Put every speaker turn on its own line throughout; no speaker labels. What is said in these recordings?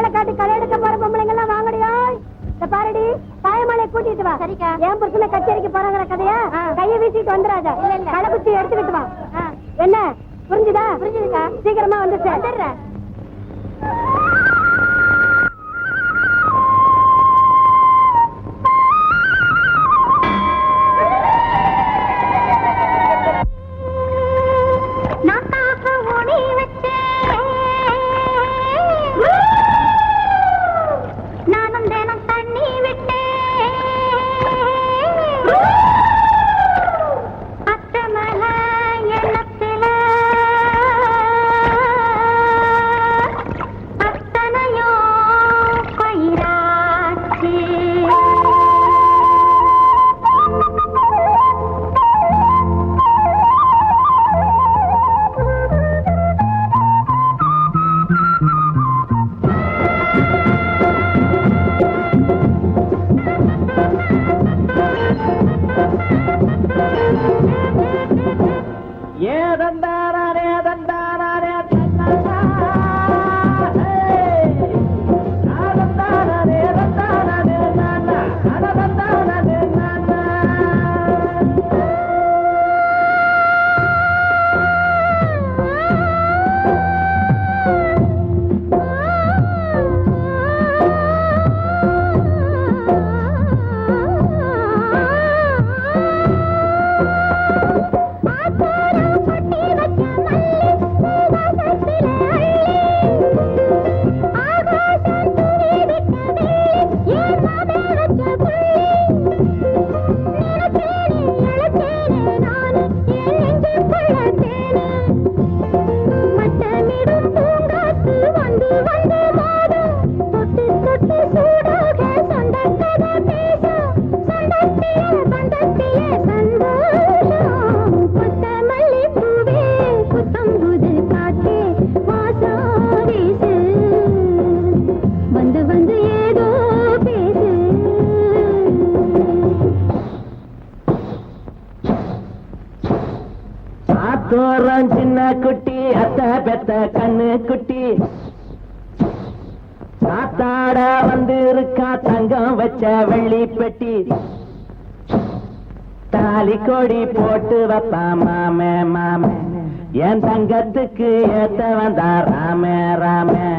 வேலை காட்டி களை எடுக்க போற பொம்பளைங்க எல்லாம் வாங்கடியோ. பாருடி, தாயமாலை கூட்டிட்டு வா. சரிக்கா. என் புருஷனை கச்சேரிக்கு போறாங்கிற கதையா கையை வீசிட்டு வந்துடாத. களைக்குச்சி எடுத்துக்கிட்டு வா. என்ன புரிஞ்சுதா? புரிஞ்சுதுக்கா. சீக்கிரமா வந்து வந்துடுறேன்.
சின்ன குட்டி அத்த பெத்த கண்ணு குட்டி காத்தாட வந்து இருக்கா தங்கம் வச்ச வெள்ளி பெட்டி தாலி கொடி போட்டு வப்பா மாமே மாமே என் தங்கத்துக்கு ஏத்த வந்தா ராமே ராமே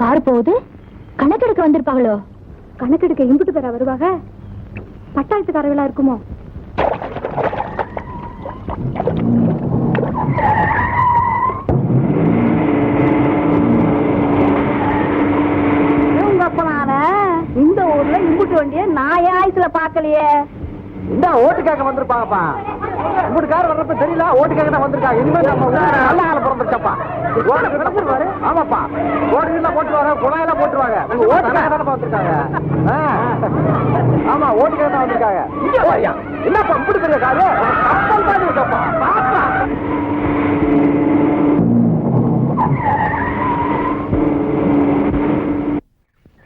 கார் போகுது. கணக்கெடுக்க வந்திருப்பாங்களோ? கணக்கெடுக்க இம்புட்டு பேரா வருவாங்க? பட்டாளத்துக்காரர்களா இருக்குமோ? கொண்டிய நான் ஆயுசுல பாக்கலையே.
இந்த ஓட்டு கேட்க வந்திருப்பாங்கப்பா. உங்களுக்கார வர்றப்ப தெரியல, ஓட்டு கேட்க தான் வந்திருக்காங்க. இனிமே நம்ம நல்ல ஆள பிறந்துருச்சப்பா. ஓட்டு கிடச்சிருவாரு. ஆமாப்பா, ஓட்டு வீட்டுல போட்டுருவாங்க, குழாயெல்லாம் போட்டுருவாங்க. உங்க ஓட்டு கேட்க தானே வந்திருக்காங்க. ஆமா, ஓட்டு கேட்க தான் வந்திருக்காங்க. இங்க வாயா, என்னப்பா இப்படி பெரிய காரு? கப்பல் தான் இருக்கப்பா. பாப்பா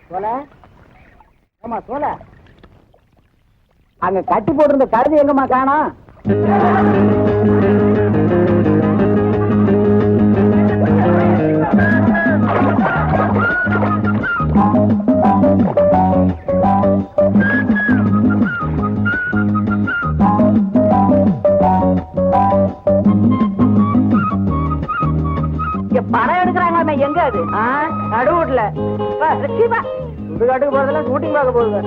சோல, ஆமா சோல, அங்க கட்டி போட்டிருந்த கழுதி எங்கம்மா காணோம்?
பணம் எடுக்கிறாங்க. எங்க அது? நடுவுட்ல
சுடுகாட்டுக்கு போறதுல ஷூட்டிங் பார்க்க போகுது.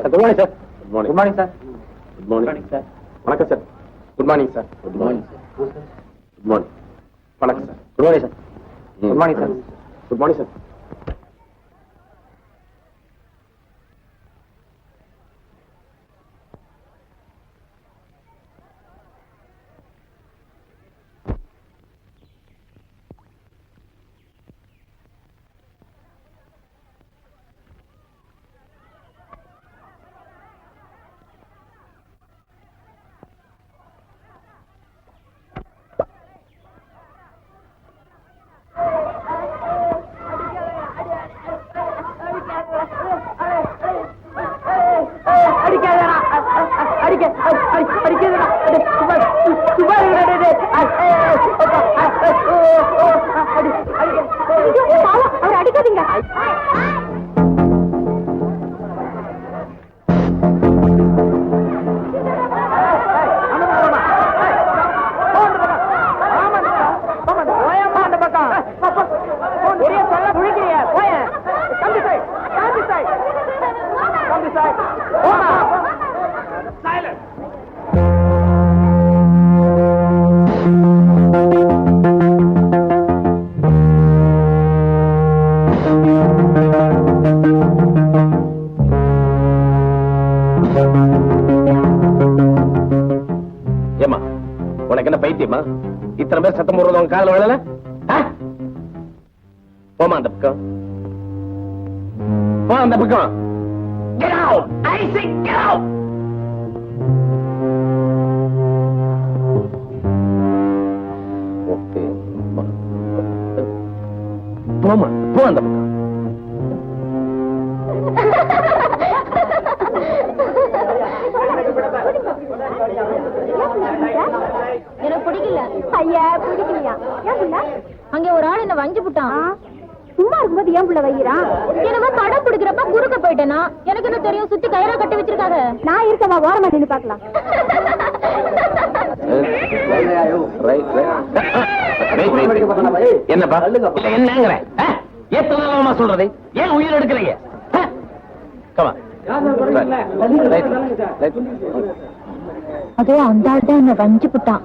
Good morning, sir. Good morning. Good morning, sir. Good morning, sir. வணக்கம் sir. Good morning, sir. Good morning, sir. Good morning. வணக்கம் sir. Good morning, sir. Good morning, sir. Good morning, sir.
அடிக்காதீங்க.
ஏமா உனக்கு என்ன பைத்தியமா? இத்தனை பேர் சத்தம் போடுறது உங்க காதுல விழல? போமா அந்த பக்கம், போ அந்த பக்கம். Get out! I say get out! Okay. போமா, போ அந்த பக்கம்.
எனக்கு பிடிக்கல. ஐயா பிடிக்கலையா? ஏன் புள்ள? அங்க ஒரு ஆள் என்ன வஞ்சி புட்டான். சும்மா இருக்கும்போது ஏன் புள்ள வைக்கிறான்? எனக்கு படம் பிடிக்கிறப்ப குறுக்க போயிட்டேனா? எனக்கு என்ன தெரியும்? சுத்தி கயிறா கட்டி வச்சிருக்காங்க. நான் இருக்கமா, ஓரமா நின்னு பாக்கலாம்.
என்னப்பா என்னங்கிற ஏத்தமா சொல்றது? ஏன் உயிர் எடுக்கிறீங்க?
அதோ அந்த ஆள் தான் என்ன வஞ்சி புட்டான்.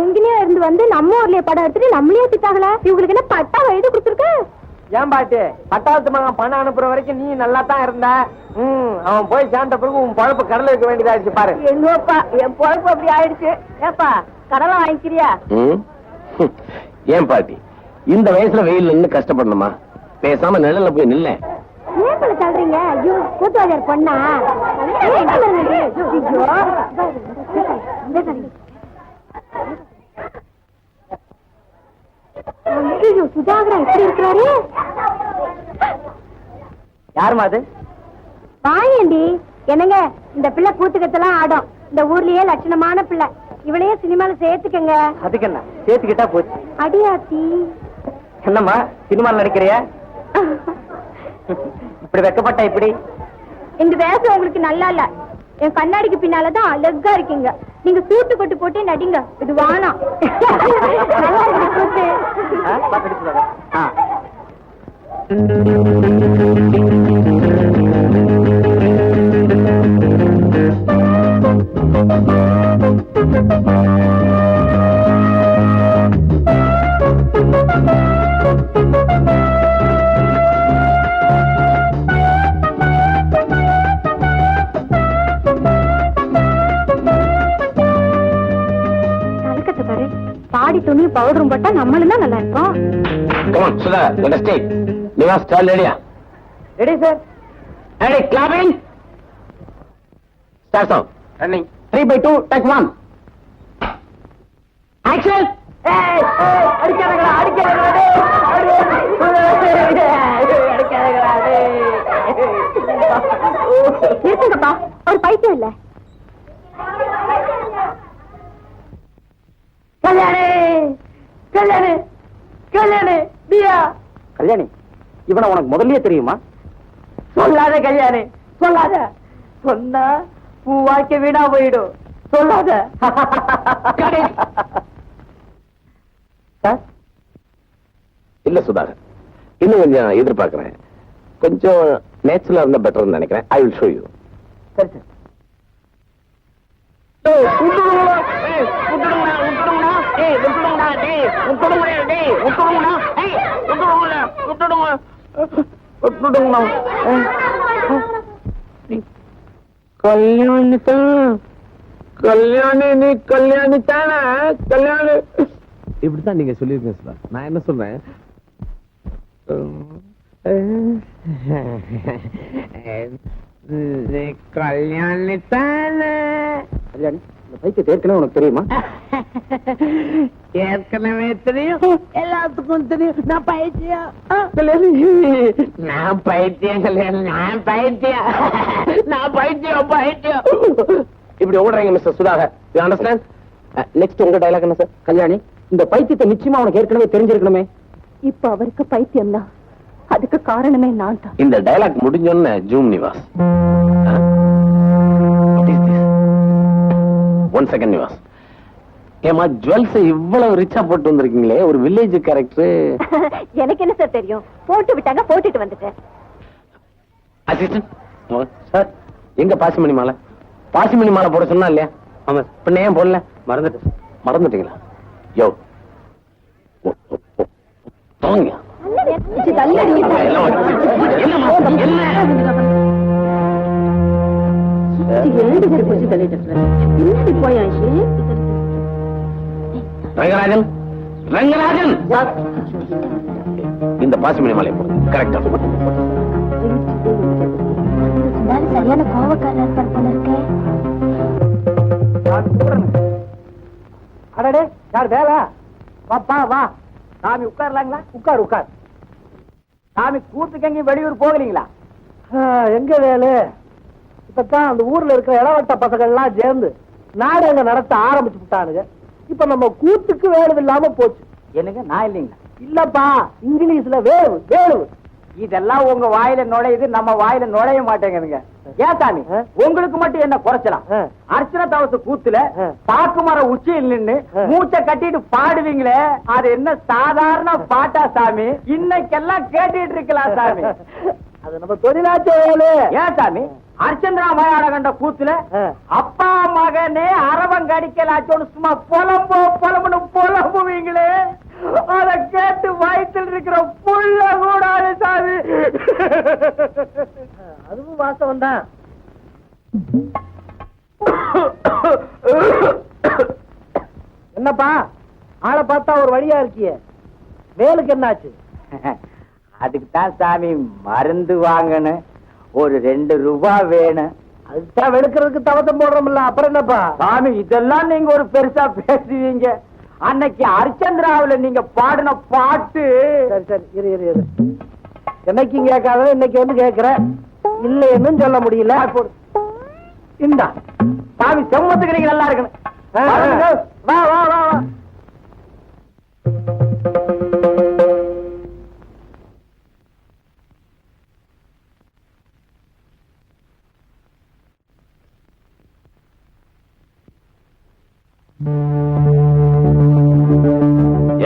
எங்கேயோ இருந்து வந்து நம்ம ஊர்லயே படம் எடுத்துட்டு நம்மளே திட்டாங்களா? இவங்களுக்கு என்ன பட்டா எழுதி கொடுத்துருக்கு?
ஏன் பாட்டு பட்டாளத்து மகன் பணம் அனுப்புற வரைக்கும் நீ நல்லா தான் இருந்த. அவன் போய் சேர்ந்த பிறகு உன் பழப்பு கடல இருக்க வேண்டியதாயிடுச்சு பாரு.
என்னப்பா என் பொழப்பு அப்படி ஆயிடுச்சு. ஏப்பா கடலை வாங்கிக்கிறியா?
ஏன் பாட்டி இந்த வயசுல வெயில் நின்னு கஷ்டப்படணுமா? பேசாம நிழல்ல போய் நில்ல.
ஏன் பண்ண சொல்றீங்க? ஐயோ கூட்டுவாஜர் பொண்ணா? ஐயோ சுதாகரா எப்படி இருக்கிறாரு?
யாருமா அது?
வாயேண்டி. என்னங்க, இந்த பிள்ளை கூத்துக்கத்தெல்லாம் ஆடும். இந்த ஊர்லயே லட்சணமான பிள்ளை. இவளையே சினிமால சேர்த்துக்கங்க.
அதுக்கு என்ன, சேர்த்துக்கிட்டா போச்சு.
அடியாத்தி.
என்னம்மா சினிமால நடிக்கிறியா? இப்படி வெக்கப்பட்டா இப்படி?
இந்த வேஷம் உங்களுக்கு நல்லா இல்ல. என் கண்ணாடிக்கு பின்னாலதான் அழகா இருக்கீங்க. நீங்க சூட்டு கொட்டு போட்டு நடிங்க. இது வானம். பாடி துணி பவுடரும் போட்டா நம்மளும் தான் நல்லா இருக்கும்.
Come on, Sudha, let us take. Nivas, start ready?
Ready, sir.
Ready, clapping. Start song.
Running.
3/2, take 1. Action.
ஏய் ஏய் அடிக்காதடா அடிக்காதடா அடிக்காதடா
நிறுத்துங்கப்பா, ஒரு பைத்தியம் இல்ல.
கல்யாணி கல்யாணி கல்யாணி தியா. கல்யாணி, இவனை உனக்கு முதல்லயே தெரியுமா? சொல்லாத கல்யாணி, சொல்லாத. சொன்னா பூவாக்கி வீணா போயிடும். சொல்லாத.
இல்ல சுதாகர், இன்னும் கொஞ்சம் எதிர்பார்க்கிறேன். கொஞ்சம் நேச்சுரலா இருந்தா பெட்டர்னு நினைக்கிறேன். I will show you.
சரி சார்.
கல்யாணி தான், கல்யாணி, நீ கல்யாணி தானே? கல்யாணி இப்படித்தான் நீங்க சொல்லிருக்கீங்க சார். நான் என்ன சொல்றேன், கல்யாணி தானே?
கல்யாணி, இந்த பைத்தியத்தை ஏற்கனவே உனக்கு தெரியுமா?
ஏற்கனவே தெரியும், எல்லாத்துக்கும் தெரியும். நான் பைத்தியம், கல்யாணி. நான் பைத்தியம் கல்யாணி, நான் பைத்தியம், நான் பைத்தியம் பைத்தியம். இப்படி ஓடுறீங்க mister Sudhakar. You understand? Next உங்க டைலாக் என்ன சார்?
கல்யாணி, இந்த பைத்தியத்தை நிச்சயமா உனக்கு ஏற்கனவே தெரிஞ்சிருக்கணுமே.
இப்ப அவருக்கு பைத்தியம் தான். அதுக்கு காரணமே நான் தான்.
இந்த டைலாக் முடிஞ்சோன்னு zoom Nivas. One second Nivas. ஏமா ஜுவல்ஸ் இவ்வளவு ரிச்சா போட்டு வந்திருக்கீங்களே, ஒரு வில்லேஜ் கேரக்டர்.
எனக்கு என்ன சார் தெரியும்? போட்டு விட்டாங்க, போட்டுட்டு வந்துட்டேன்.
அசிஸ்டன்ட் சார், எங்க பாசிமணி மாலை? பாசிமணி மாலை போட சொன்னா இல்லையா? ஆமா. பின்ன ஏன் போடல? மறந்துட்டீங்களா? யோ தோங்க. ரங்கராஜன், ரங்கராஜன், இந்த பாசிமணி மாலை கரெக்டா?
சரியான கோவக்காரர் போல இருக்கே.
அடடே, யார் வேலை? வாப்பா வா. சாமி உட்கார்லாங்களா? உட்கார் உட்கார். சாமி கூத்துக்கு எங்கேயும் வெளியூர் போகலீங்களா? எங்க வேலை? இப்பதான் அந்த ஊர்ல இருக்கிற இளவட்ட பசங்கள் எல்லாம் சேர்ந்து நாடகம் நடத்த ஆரம்பிச்சு விட்டானுங்க. இப்ப நம்ம கூத்துக்கு வேலை இல்லாம போச்சு. என்னங்க, நான் இல்லைங்களா? இல்லப்பா, இங்கிலீஷ்ல வேவு வேவு. இதெல்லாம் உங்க வாயில நுழையுது, நம்ம வாயில நுழைய மாட்டேங்குதுங்க. ஏன் சாமி, உங்களுக்கு மட்டும் என்ன குறைச்சலாம்? அர்ச்சனை தவச கூத்துல பாக்கு மரம் உச்சியில் நின்னு மூச்சை கட்டிட்டு பாடுவீங்களே, அது என்ன சாதாரண பாட்டா சாமி? இன்னைக்கெல்லாம் கேட்டுட்டு இருக்கலாம் சாமி. அது நம்ம தொழிலாச்சே வேலை. ஏன் சாமி, அர்ச்சந்திரா மயான கண்ட கூத்துல அப்பா மகனே அரவங்கடிக்கலாச்சோன்னு சும்மா புலம்புன்னு புலம்புவீங்களே, அத கேட்டு வயிற்றில் இருக்கிற புள்ள கூடாது சாமி. அதுவும் வாசம் தான். என்னப்பா ஆளை பார்த்தா ஒரு வழியா இருக்கிய, வேலுக்கு என்னாச்சு? அதுக்கு தான் சாமி மருந்து வாங்கணும், ஒரு 2 ரூபாய் வேணும். அதுதான் வெளுக்கிறதுக்கு தவசம் போடுறோம்ல, அப்புறம் என்னப்பா? சாமி, இதெல்லாம் நீங்க ஒரு பெருசா பேசுவீங்க. அன்னைக்கு ஹரிச்சந்திராவுல நீங்க பாடின பாட்டு. சரி சரி இரு இரு இரு. என்னைக்கும் கேட்காத இன்னைக்கு வந்து கேட்கிற. இல்லைன்னு சொல்ல முடியல. இந்தா சாமி செம்மத்துக்கு நீங்க நல்லா இருக்கணும். வா வா வா வா.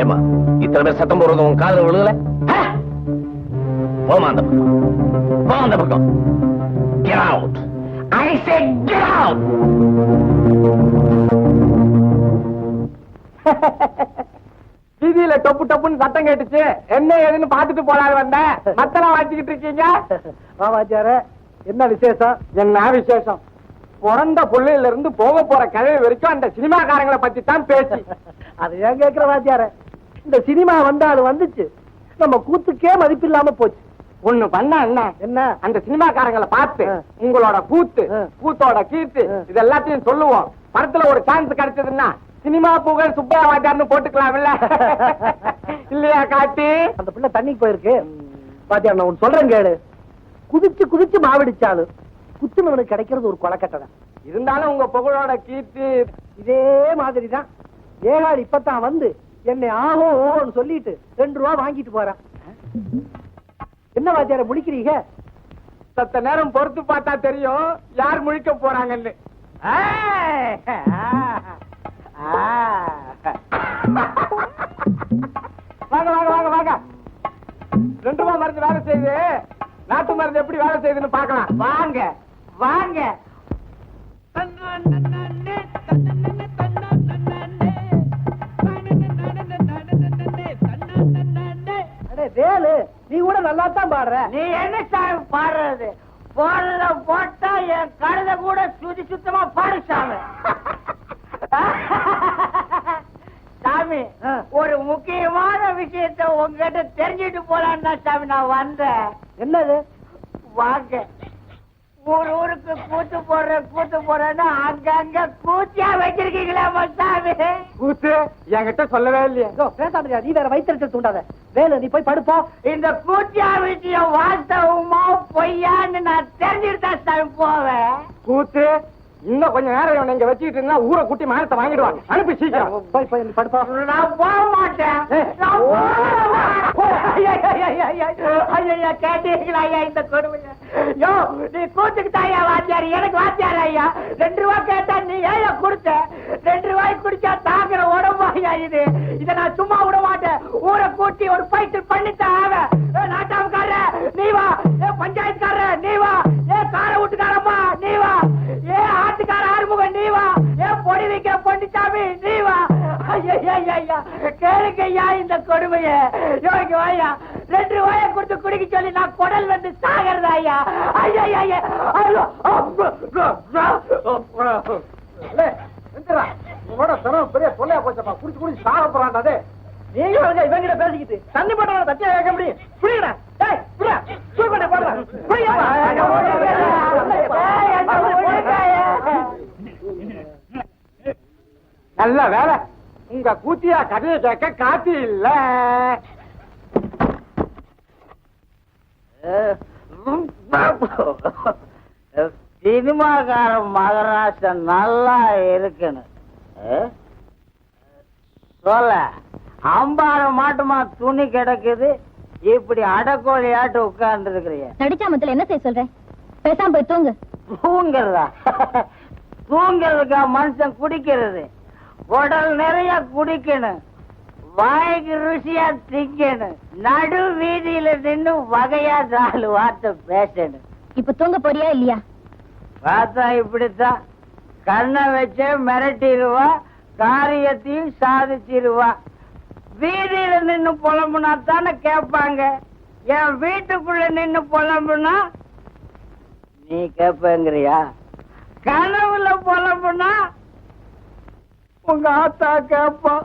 ஏமா இத்தனை பேர் சத்தம் போடுறது உன் காதுல விழுகல? போமா அந்த பக்கம், போ அந்த பக்கம். Get out! I said get out!
வீதியில டொப்பு டப்புன்னு சத்தம் கேட்டுச்சு. என்ன ஏதுன்னு பாத்துட்டு போலாரு வந்த. மத்தெல்லாம் வாச்சிக்கிட்டு இருக்கீங்க. வாத்தியார என்ன விசேஷம்? என்ன விசேஷம்? பிறந்த புள்ளையில இருந்து போக போற கிழமை வரைக்கும் அந்த சினிமாக்காரங்களை பத்தி தான் பேச்சு. அது ஏன் கேக்குற வாத்தியார? இந்த சினிமா வந்தாலும் வந்துச்சு, நம்ம கூத்துக்கே மதிப்பில்லாம போச்சு. ஒண்ணு பண்ண என்ன அந்த சினிமாக்காரங்களை பார்த்து உங்களோட கூத்து கூத்தோட கீர்த்து இது எல்லாத்தையும் சொல்லுவோம். படத்துல ஒரு சான்ஸ் கிடைச்சதுன்னா சினிமா புகழ் சுப்பையா வாத்தியார்னு போட்டுக்கலாம்ல. இல்லையா காட்டி? அந்த பிள்ளை தண்ணிக்கு போயிருக்கு. வாத்தியார் நான் ஒண்ணு சொல்றேன் கேளு. குதிச்சு குதிச்சு மாவடிச்சாலும் குத்துனவனுக்கு கிடைக்கிறது ஒரு கொலக்கட்டை. இருந்தாலும் உங்க புகழோட கீர்த்தி இதே மாதிரிதான். ஏகாடு இப்பதான் வந்து என்னை ஆகும் சொல்லிட்டு 2 ரூபா வாங்கிட்டு போறான். என்ன வாத்தியார முழிக்கிறீங்க? சத்த நேரம் பொறுத்து பார்த்தா தெரியும் யார் முழிக்க போறாங்கன்னு. வாங்க வாங்க வாங்க வாங்க. 2 ரூபா மருந்து வேலை செய்யுது. நாட்டு மருந்து எப்படி வேலை செய்யுதுன்னு பாக்கலாம். வாங்க வாங்க. வேலு நீ கூட நல்லா தான் பாடுற. நீ என்ன சாமி பாடுறது? போடுறத போட்டா என் கழுத கூட சுத்தி சுத்தமா பாடு சாமி. சாமி ஒரு முக்கியமான விஷயத்தை உங்ககிட்ட தெரிஞ்சுட்டு போலான்னு தான் சாமி நான் வந்தேன். என்னது? வாங்க. ஊருக்கு கூத்து போடுறேன்னு அங்கங்க கூத்தியா வச்சிருக்கீங்களா சாமி? கூத்து என்கிட்ட சொல்லவே இல்லையா? பேசாம நீ வேற வயிற்றுச்சல் தூண்டாத. வேலு நீ போய் படுப்போம். இந்த கூத்தியா விஷயம் வாஸ்தவமா பொய்யான்னு நான் தெரிஞ்சுட்டு தான் சாமி போவேன். கூத்து இன்னும் கொஞ்ச நேரம் நீங்க வச்சுக்கிட்டு இருந்தா ஊரை கூட்டி மானத்தை வாங்கிடுவாங்க. அனுப்பி சீக்கிரம் போய் போய் படுப்பா. நான் போக மாட்டேன். கேட்டீங்களா ஐயா இந்த கொடுமையை? யோ நீ கூத்துக்கு தாயா வாத்தியார், எனக்கு வாத்தியார் ஐயா. 2 ரூபா கேட்டா நீ ஏயா கொடுத்த? 2 ரூபாய்க்கு குடிச்சா தாக்குற உடம்பாயா இது? இதை நான் சும்மா விட மாட்டேன். ஊரை கூட்டி ஒரு பயிற்சி பண்ணித்தான் ஆவ. நாட்டாமக்கார நீ வா, பஞ்சாயத்துக்கார நீ வா, கார வீட்டுக்காரம்மா நீ வா, ஆட்டுக்கார ஆறுமுகம் நீ வா, பொடி வைக்க பொண்டிச்சாமி நீ வா. கேளுங்க ஐயா இந்த கொடுமைய. யோகி வாயா 2 ரூபாய கொடுத்து குடிக்க சொல்லி நான் குடல் வந்து சாகிறதா ஐயா? பெரிய தொல்லையா போச்சப்பா. குடிச்சு குடிச்சு சாக போறான்டா. நீங்க இவங்கிட்ட பேசிக்கிட்டு தண்ணி போட்ட தட்டியா கேட்க முடியும்? புரியுடா நல்ல வேலை உங்க கூத்தியா கதையை கேட்க காத்தி இல்ல.
சினிமாக்கார மகராசன் நல்லா இருக்கணும் சொல்ல. அம்பார மாட்டுமா துணி கிடக்குது, இப்படி அடக்கோழி ஆட்டு உட்கார்ந்து இருக்கிறீங்க.
நடிச்சாமத்துல என்ன செய்ய சொல்ற? பேசாம போய் தூங்கு.
தூங்குறதா? தூங்குறதுக்கா மனுஷன் குடிக்கிறது? உடல் நிறைய குடிக்கணும், வாய்க்கு ருசியா திங்கணும், நடு வீதியில நின்னு வகையா 4 வார்த்தை பேசணும்.
இப்ப தூங்க போறியா இல்லையா?
பார்த்தா இப்படித்தான் கண்ணை வச்ச மிரட்டிடுவா, காரியத்தையும் சாதிச்சிருவா. வீதியில நின்னு புலம்புனா தானே கேட்பாங்க. என் வீட்டுக்குள்ள நின்னு புலம்புனா நீ கேப்பங்கிறியா? கனவுல புலம்புனா உங்க ஆத்தா கேப்பா.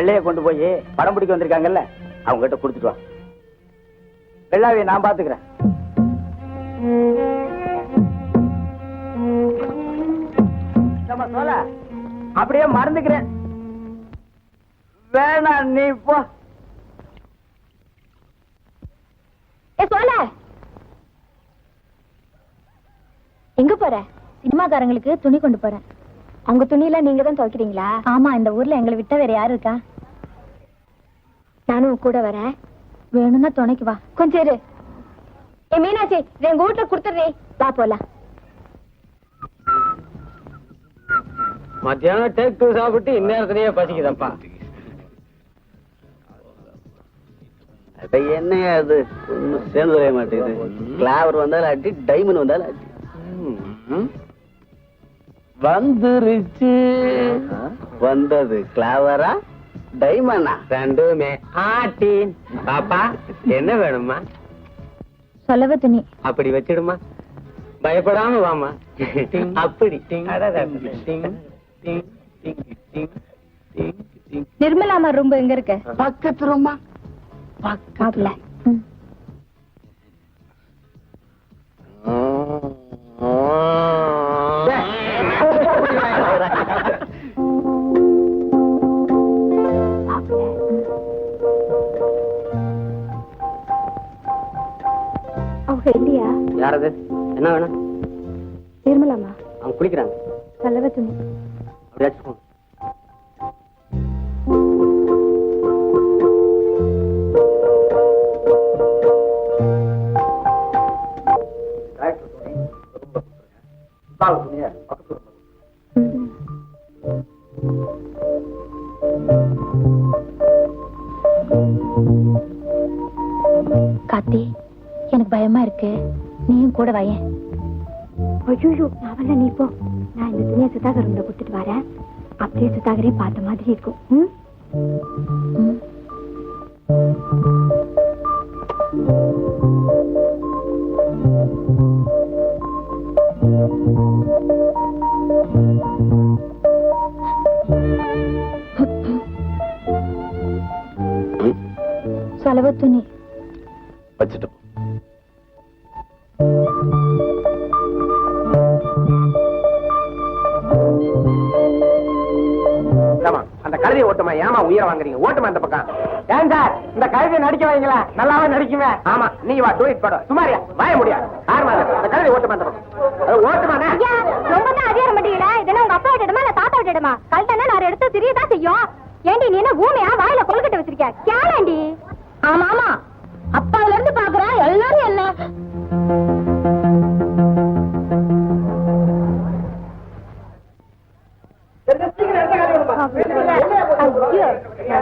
வெள்ளைய கொண்டு போய் படம் பிடிக்க வந்திருக்காங்கல்ல அவங்க கிட்ட கொடுத்துட்டு வா. வெள்ளாவிய நான் பாத்துக்கிறேன். அப்படியே மறந்துக்கிறேன். வேணாம் நீ போ.
எங்க போற? சினிமாக்காரங்களுக்கு துணி கொண்டு போறேன். அவங்க துணியில நீங்க தான் துவைக்கிறீங்களா? ஆமா, இந்த ஊர்ல எங்களை விட்டா வேற யாரு இருக்கா? நானும் கூட வரேன். வேணும்னா துணைக்கு வா. கொஞ்சம் இரு. ஏ மீனாட்சி, எங்க வீட்டுல கொடுத்துடுறே. வா போலாம்.
மத்தியானம் டேக் 2 சாப்பிட்டு இந்நேரத்திலேயே பசிக்குதப்பா.
என்ன அது ஒன்னும் சேர்ந்து வரைய மாட்டேங்குது. கிளாவர் வந்தாலும் அடி, டைமண்ட் வந்தாலும் அடி. வந்துருச்சு. வந்தது கிளாவரா டைமண்டா? ரெண்டுமே ஆட்டி. பாப்பா என்ன வேணுமா?
சொல்லவ துணி
அப்படி வச்சிடுமா, பயப்படாம வாமா. அப்படி
நிர்மலாமா ரூம் எங்க இருக்கு?
பக்கத்து ரூமா?
பக்கத்துல. அவங்க இல்லையா?
யாரது? என்ன வேணும்?
நிர்மலாமா
அவங்க குளிக்கிறாங்க.
சொல்லவ துணி.
அப்படியாச்சும்
காத்தி, எனக்கு பயமா இருக்கு. நீயும் கூட வாயேன். ஐயோ, அவள நீ போ. நான் இந்த துணியை சுதாகர் ரூம்ல கொடுத்துட்டு வரேன். அப்படியே சுதாகரே பார்த்த மாதிரி இருக்கும். செலவு துணி
வச்சுட்டு அந்த கழுதையை ஓட்டுமா? ஏமா உயிரை வாங்குறீங்க? ஓட்டுமா அந்த பக்கம். ஏன் சார் இந்த கழுதையை நடிக்க வைங்களா? நல்லாவே நடிக்குமே. ஆமா, நீ வா டூயிட் படம். சுமாரியா வாய முடியாது. இந்த கழுதை ஓட்டுமா அந்த பக்கம். ஓட்டுமானே
ரொம்ப தான் அதிகாரம் பண்ணிடா. இதெல்லாம் உங்க அப்பா விட்டுடுமா இல்ல தாத்தா விட்டுடுமா? கல்தானே நான் எடுத்து தெரியதான் செய்யும். ஏண்டி நீ என்ன ஊமையா வாயில கொழுக்கட்டை வச்சிருக்க? கேளாண்டி. ஆமா ஆமா, அப்பால இருந்து பாக்குறேன் எல்லாரும் என்ன.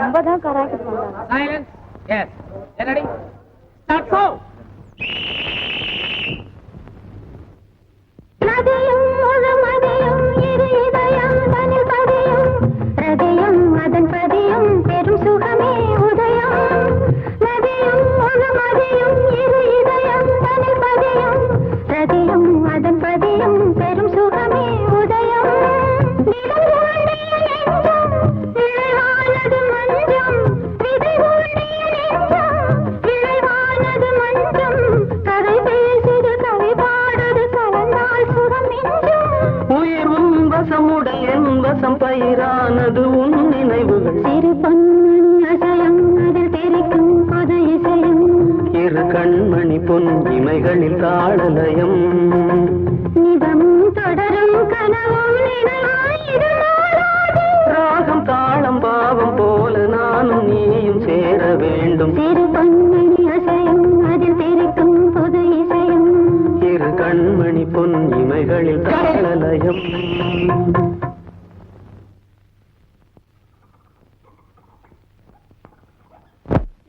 ரொம்பதான் கராக்கி போறாங்க. நதியும் முழுமதியும் இரு இதயம் தனில் பதியும் ஹதயம் அதன் பதியும் பெரும் சுகமே உதயம். நதியும் முழுமதியும் இரு இதயம் தனில் பதியும் ஹதயம் அதன் பதியும் பெரும் சுகமே உதயம். நிலம் ஊண்டிய நெஞ்சம் விளைவானது மஞ்சம், விதை ஊண்டிய நெஞ்சம் விளைவானது மஞ்சம். கதை பேசுது கவி பாடுது கலந்தால் சுகம் மிஞ்சும்.
உயிரும் வசமுடைய வசம் பயிரானது உன் நினைவுகள்.
சிறு பொன்மணி அசையும் அதில் தெரிக்கும் பொது இசையும்.
இரு கண்மணி பொன் இமைகளில் தாளலயம்.
நிதமும் தொடரும் கனவும் நினைவாயிரு நாளாது.
ராகம் தாளம் பாவம் போல நானும் நீயும் சேர வேண்டும்.
சிறு பொன்மணி அசையும் அதில் தெரிக்கும் பொது இசையும்.
இரு கண்மணி பொன் இமைகளில் தாளலயம்.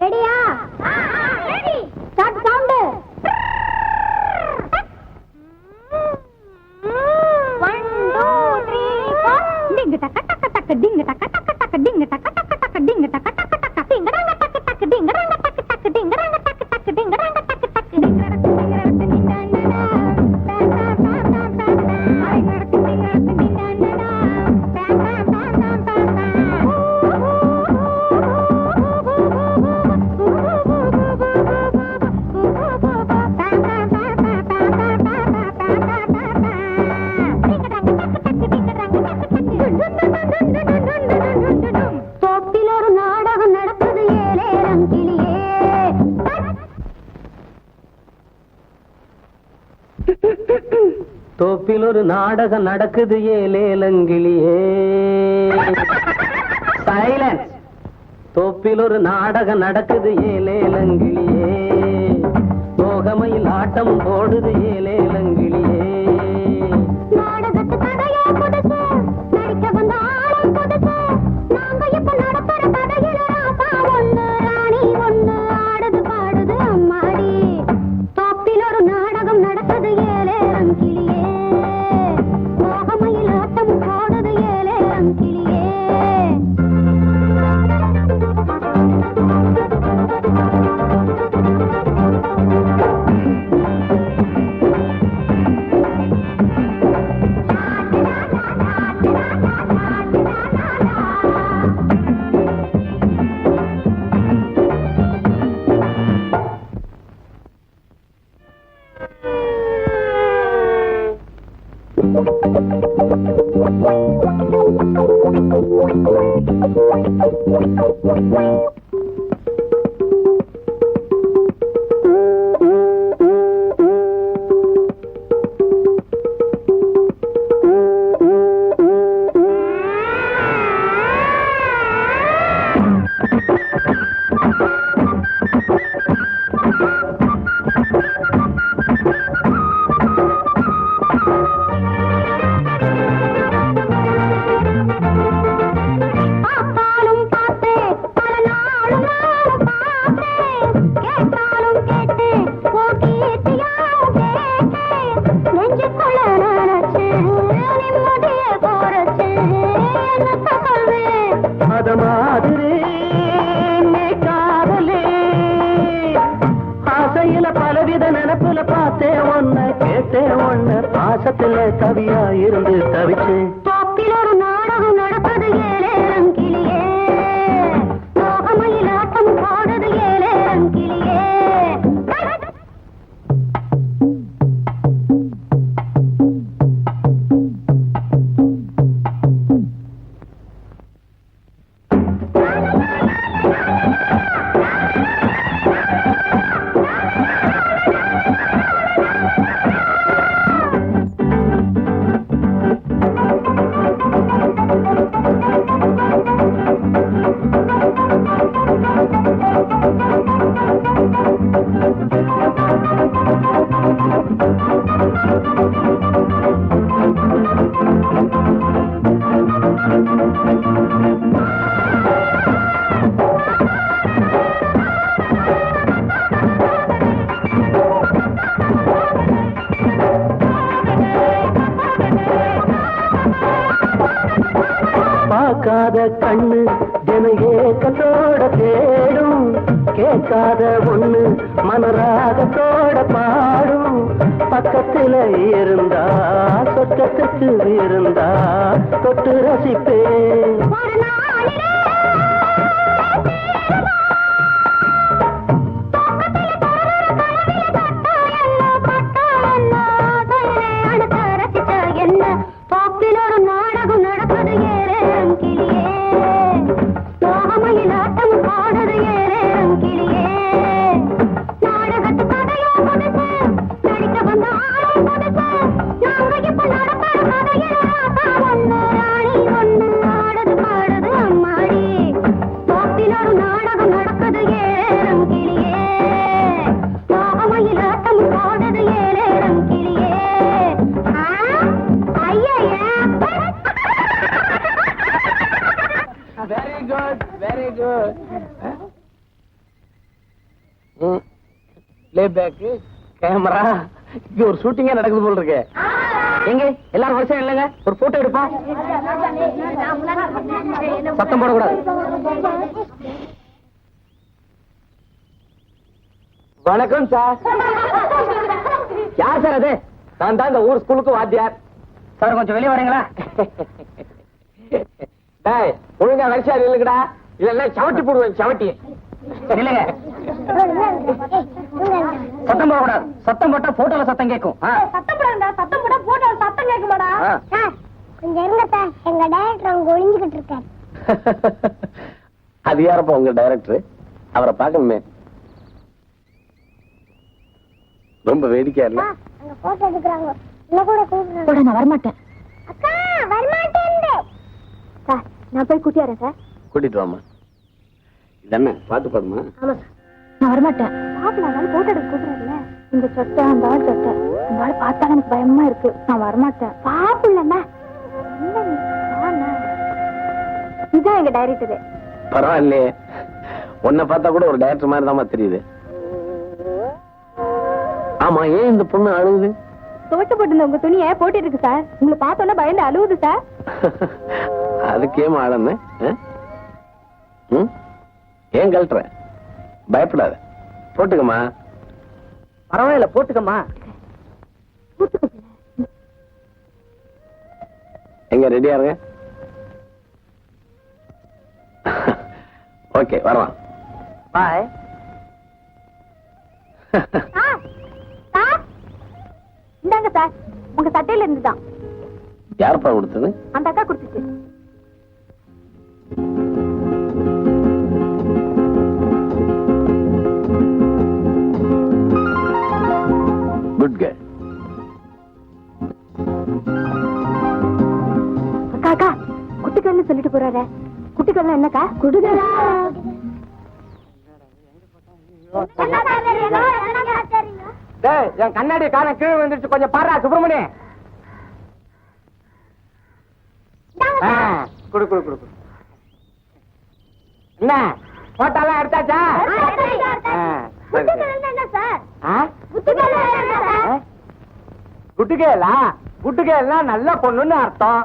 ரெடியா? ரெடி. Start sound. 1 2 3 4 டிங் டக்க டக்க டக்க டிங் டக்க டக்க டக்க டிங் டக்க டக்க டக்க டிங் டக்க டக்க டக்க டிங் டங்க டக்க டக்க டிங் டங்க டக்க டக்க டிங் டங்க டக்க டக்க டிங் டங்க டக்க டக்க டிங் டங்க டக்க டக்க டிங் டங்க
தோப்பில் ஒரு நாடகம் நடக்குது ஏலேலங்கிளியே. சைலன்ஸ். தோப்பில் ஒரு நாடகம் நடக்குது ஏலேலங்கிளியே. தோகமையில் ஆட்டம் போடுது ஏலேலங்கிளியே.
நாடகத்து கதையே புதுசு, நடிக்க வந்த ஆளும் புதுசு. நாங்க இப்ப நடத்துற கதையில ராசா ஒண்ணு, ராணி ஒண்ணு, ஆடுது பாடுது அம்மாடி. தோப்பில் ஒரு நாடகம் நடக்குது ஏலேலங்கிளியே. தோகமையில் ஆட்டம் போடுது ஏலேலங்கிளியே. பலவித நினைப்புல பார்த்தேன் ஒன்ன கேட்டேன் ஒன்ன பாசத்துல கவியா இருந்து தவிச்சேன். தோப்பில் ஒரு நாடகம் நடப்பது ஏலேலங்கிளியே. தோகமையில் ஆட்டம் போடுது ஏலேலங்கிளியே. பார்க்காத கண்ணு தின ஏக்கத்தோட தேடும், கேட்காத ஒண்ணு மனராகத்தோட பாடும். பக்கத்துல இருந்தா சொர்க்கத்துக்கு இருந்தா தொட்டு ரசிப்பேன். தோப்பில் ஒரு நாடகம் நடப்பது ஏலேலங்கிளியே. தோகமையில் ஆட்டம் போடுது ஏலேலங்கிளியே. நாடகத்து கதையோ புதுசு, நடிக்க வந்த ஆளும் புதுசு. நாங்க இப்ப நடத்துற கதையில ராசா ஒண்ணு, ராணி ஒண்ணு, ஆடுது பாடுது அம்மாடி. தோப்பில் ஒரு நாடகம் நடக்குது ஏலேலங்கிளியே. தோகமையில் ஆட்டம் போடுது ஏலேலங்கிளியே.
Very good, very good. Play back, camera, இங்க ஒரு ஷூட்டிங்கே நடக்குது போல இருக்கு. எங்க எல்லாரும் வருஷம் இல்லைங்க, ஒரு போட்டோ எடுப்போம். சத்தம் போடக்கூடாது. வணக்கம் சார். யார் சார் அது? நான் தான் இந்த ஊர் ஸ்கூலுக்கு வாத்தியார். சார் கொஞ்சம் வெளியே வரீங்களா? டேய், ஒழுங்கா வரிசையா இல்லைங்கடா, இல்லைன்னா சவட்டி போடுவேன். சவட்டி இல்லைங்க. சத்தம் போடக்கூடாது. சத்தம் போட்டா போட்டோல சத்தம் கேட்கும்.
சத்தம் போடாதா? சத்தம் போட்டா போட்டோ சத்தம் கேட்குமாடா? இங்க இருங்க, எங்க டைரக்டர் அங்க ஒளிஞ்சுகிட்டு இருக்காரு.
அது யாரப்பா உங்க டைரக்டர்? அவரை பார்க்கணுமே. ரொம்ப வேடிக்கையா இல்ல?
அங்க போட்டோ எடுக்கிறாங்க. கூட நான் வரமாட்டேன். அக்கா வரமாட்டேன் சார். நான் போய் கூட்டி வரேன் சார்.
கூட்டிட்டு வாமா. இதென்ன பாத்து பாடுமா?
ஆமா சார். நான் வரமாட்டேன். பாப்பல அதனால போட்டோ எடுக்க கூப்பிடுறதுல இந்த சொட்டை அந்த ஆள் சொட்டை அந்த ஆள் பார்த்தா எனக்கு பயமா இருக்கு. நான் வரமாட்டேன். பாப்புலண்ணா இதான் எங்க டைரக்டரு.
பரவாயில்லையே, உன்னை பார்த்தா கூட ஒரு டைரக்டர் மாதிரி தான் தெரியுது. ஆமா, ஏன் இந்த பொண்ணு அழுகுது?
துவச்சு போட்டு உங்க துணியை போட்டு இருக்கு சார். உங்களை பார்த்தோன்னா பயந்து அழுகுது சார்.
அதுக்கேமா அழன்னு? ஏன் கழட்டுற? பயப்படாத, போட்டுக்கமா.
பரவாயில்ல, போட்டுக்கம்மா.
எங்க ரெடியா இருங்க. ஓகே, வரலாம்.
பாய்.
இந்தாங்க சார், உங்க சட்டையில இருந்துதான்.
யாருப்பா கொடுத்தது?
அந்த அக்கா கொடுத்துச்சு.
Good girl.
அக்கா அக்கா, குட்டிக்கல்னு சொல்லிட்டு போறாரு. குட்டிக்கல்னா என்னக்கா? குடுகலா.
என் கண்ணாடி காலம் கீழே வந்துருச்சு, கொஞ்சம் பாரு சுப்பிரமணி. குடு குடு குடு. என்ன போட்டோலாம் எடுத்தாச்சா? குட்டுகேலா? குட்டுகேல்னா நல்ல பொண்ணுன்னு அர்த்தம்.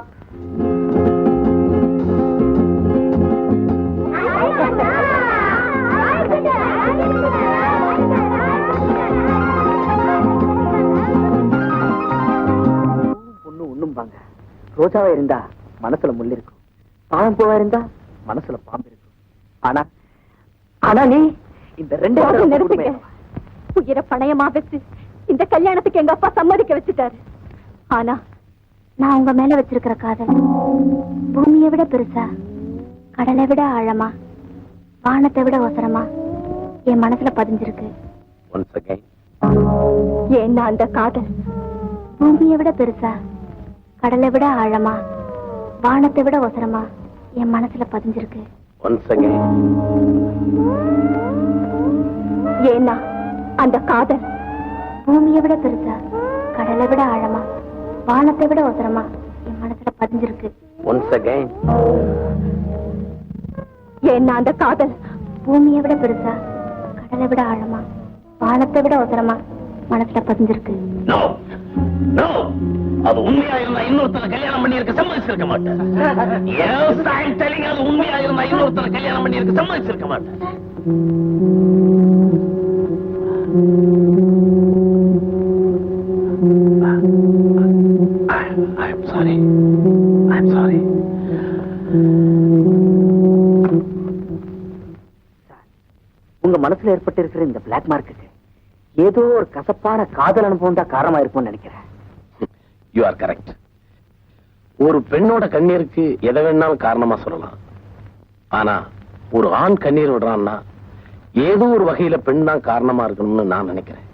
பொண்ணு ஒண்ணும்பாங்க. ரோஜாவா இருந்தா மனசுல முள்ளு இருக்கும், பாவம் பூவா இருந்தா மனசுல பாம்பு இருக்கும். ஆனா நீ இந்த ரெண்டு
உயிரை பணையமா வச்சு இந்த கல்யாணத்துக்கு எங்க அப்பா சம்மதிக்க வச்சுட்டாரு. ஆனா நான் உங்க மேல வச்சிருக்கிற காதல் பூமியை விட பெருசா, கடலை விட ஆழமா, வானத்தை விட ஒசரமா என் மனசுல பதிஞ்சிருக்கு. ஏன்னா அந்த காதல் பூமியை விட பெருசா, கடலை விட ஆழமா, வானத்தை விட ஒசரமா என் மனசுல பதிஞ்சிருக்கு. ஏன்னா அந்த காதல் பூமியை விட பெருசா, கடலை விட ஆழமா, வானத்தை விட ஒசரமா என் மனசுல பதிஞ்சிருக்கு. ஏன்னா அந்த காதல் பூமியை விட பெருசா, கடலை விட ஆழமா, வானத்தை விட ஒசரமா மனசுல பதிஞ்சிருக்கு.
அது உண்மையா இருந்தா இன்னொருத்தனை கல்யாணம் பண்ணி இருக்க சம்மதிச்சிருக்க மாட்டேன். அது உண்மையா இருந்தா இன்னொருத்தனை கல்யாணம் பண்ணி இருக்க சம்மதிச்சிருக்க மாட்டேன். I'm sorry.
உங்க மனசுல ஏற்பட்டு இருக்கிற இந்த பிளாக் மார்க்குக்கு ஏதோ ஒரு கசப்பான காதல் அனுபவம் தான் காரணமா இருக்கும்னு நினைக்கிறேன்.
You are correct. ஒரு பெண்ணோட கண்ணீருக்கு எதை வேணாலும் காரணமா சொல்லலாம். ஆனா ஒரு ஆண் கண்ணீர் விடுறான்னா ஏதோ ஒரு வகையில பெண் தான் காரணமா இருக்கணும்னு நான் நினைக்கிறேன்.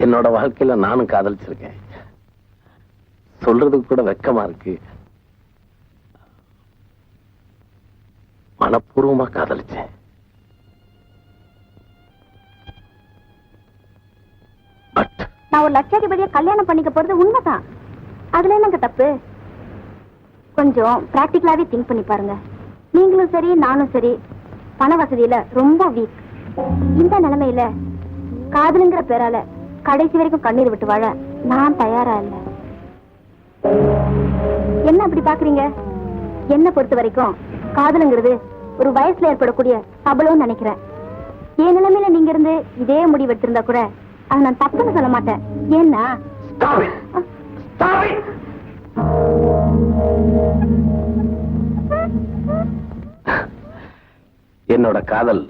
என்னோட வாழ்க்கையில நானும் காதலிச்சிருக்கேன். சொல்றதுக்கு கூட வெக்கமா இருக்கு. மனப்பூர்வமா காதலிச்சேன்.
நான் ஒரு லட்சாதிபதியை கல்யாணம் பண்ணிக்க போறது உண்மைதான். அதுல என்னங்க தப்பு? கொஞ்சம் பிராக்டிகலாவே திங்க் பண்ணி பாருங்க. நீங்களும் சரி நானும் சரி பண வசதியில ரொம்ப வீக். இந்த நிலைமையில காதலுங்கிற பேரால கடைசி வரைக்கும் கண்ணீர் விட்டு வாழ நான் தயாரா இல்ல. என்ன அப்படி பாக்குறீங்க? என்ன பொறுத்த வரைக்கும் காதலுங்கிறது ஒரு வயசுல ஏற்படக்கூடிய சபலம் நினைக்கிறேன். என் நிலைமையில நீங்க இருந்து இதே முடிவு எடுத்திருந்தா கூட அது நான் தப்புன்னு சொல்ல மாட்டேன். ஏன்னா
என்னோட காதல்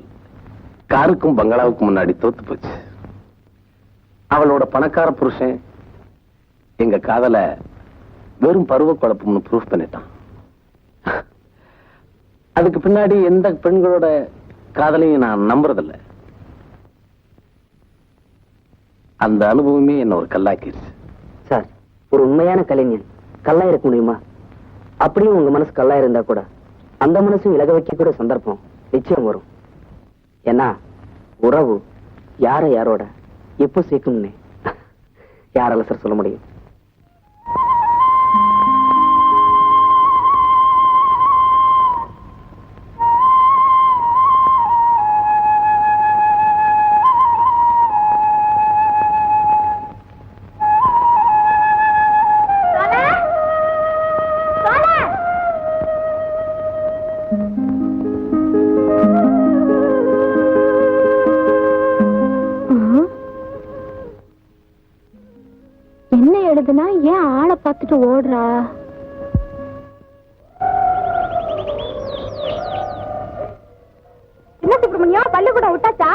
காருக்கும் பங்களாவுக்கும் முன்னாடி தோத்து போச்சு. அவளோட பணக்கார புருஷன் எங்க காதல வெறும் பருவ குழப்பம்னு ப்ரூஃப் பண்ணிட்டான். அதுக்கு பின்னாடி எந்த பெண்களோட காதலையும் நான் நம்புறதில்லை. அந்த அனுபவமே என்ன ஒரு கல்லாக்கிடுச்சு.
சார், ஒரு உண்மையான கலைஞன் கல்லா இருக்க முடியுமா? அப்படியும் உங்க மனசு கல்லா இருந்தா கூட அந்த மனசு இலக வைக்க கூட சந்தர்ப்பம் நிச்சயம் வரும். ஏன்னா உறவு யார யாரோட எப்போ சேர்க்கும்னு யாரால சார் சொல்ல முடியும்?
என்ன எழுதுனா ஏன் ஆளை பார்த்துட்டு ஓடுறா? என்ன சுப்பிரமணியம், பள்ளிக்கூடம் விட்டாச்சா?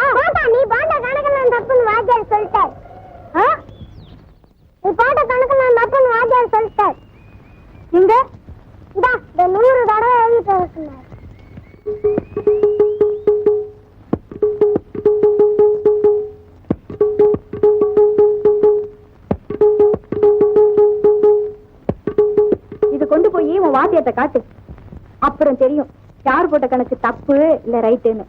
நீ பாண்ட கணக்கு நான் தப்புன்னு வாத்தியார் சொல்லிட்டார். நீ பாண்ட கணக்கு நான் தப்புன்னு வாத்தியார் சொல்லிட்டார். இங்க இதா 100 தடவை எழுதிட்டு சொன்னார். கொண்டு போய் உன் வாத்தியத்தை காட்டு, அப்புறம் தெரியும் யார் போட்ட கணக்கு தப்பு இல்ல ரைட்டுன்னு.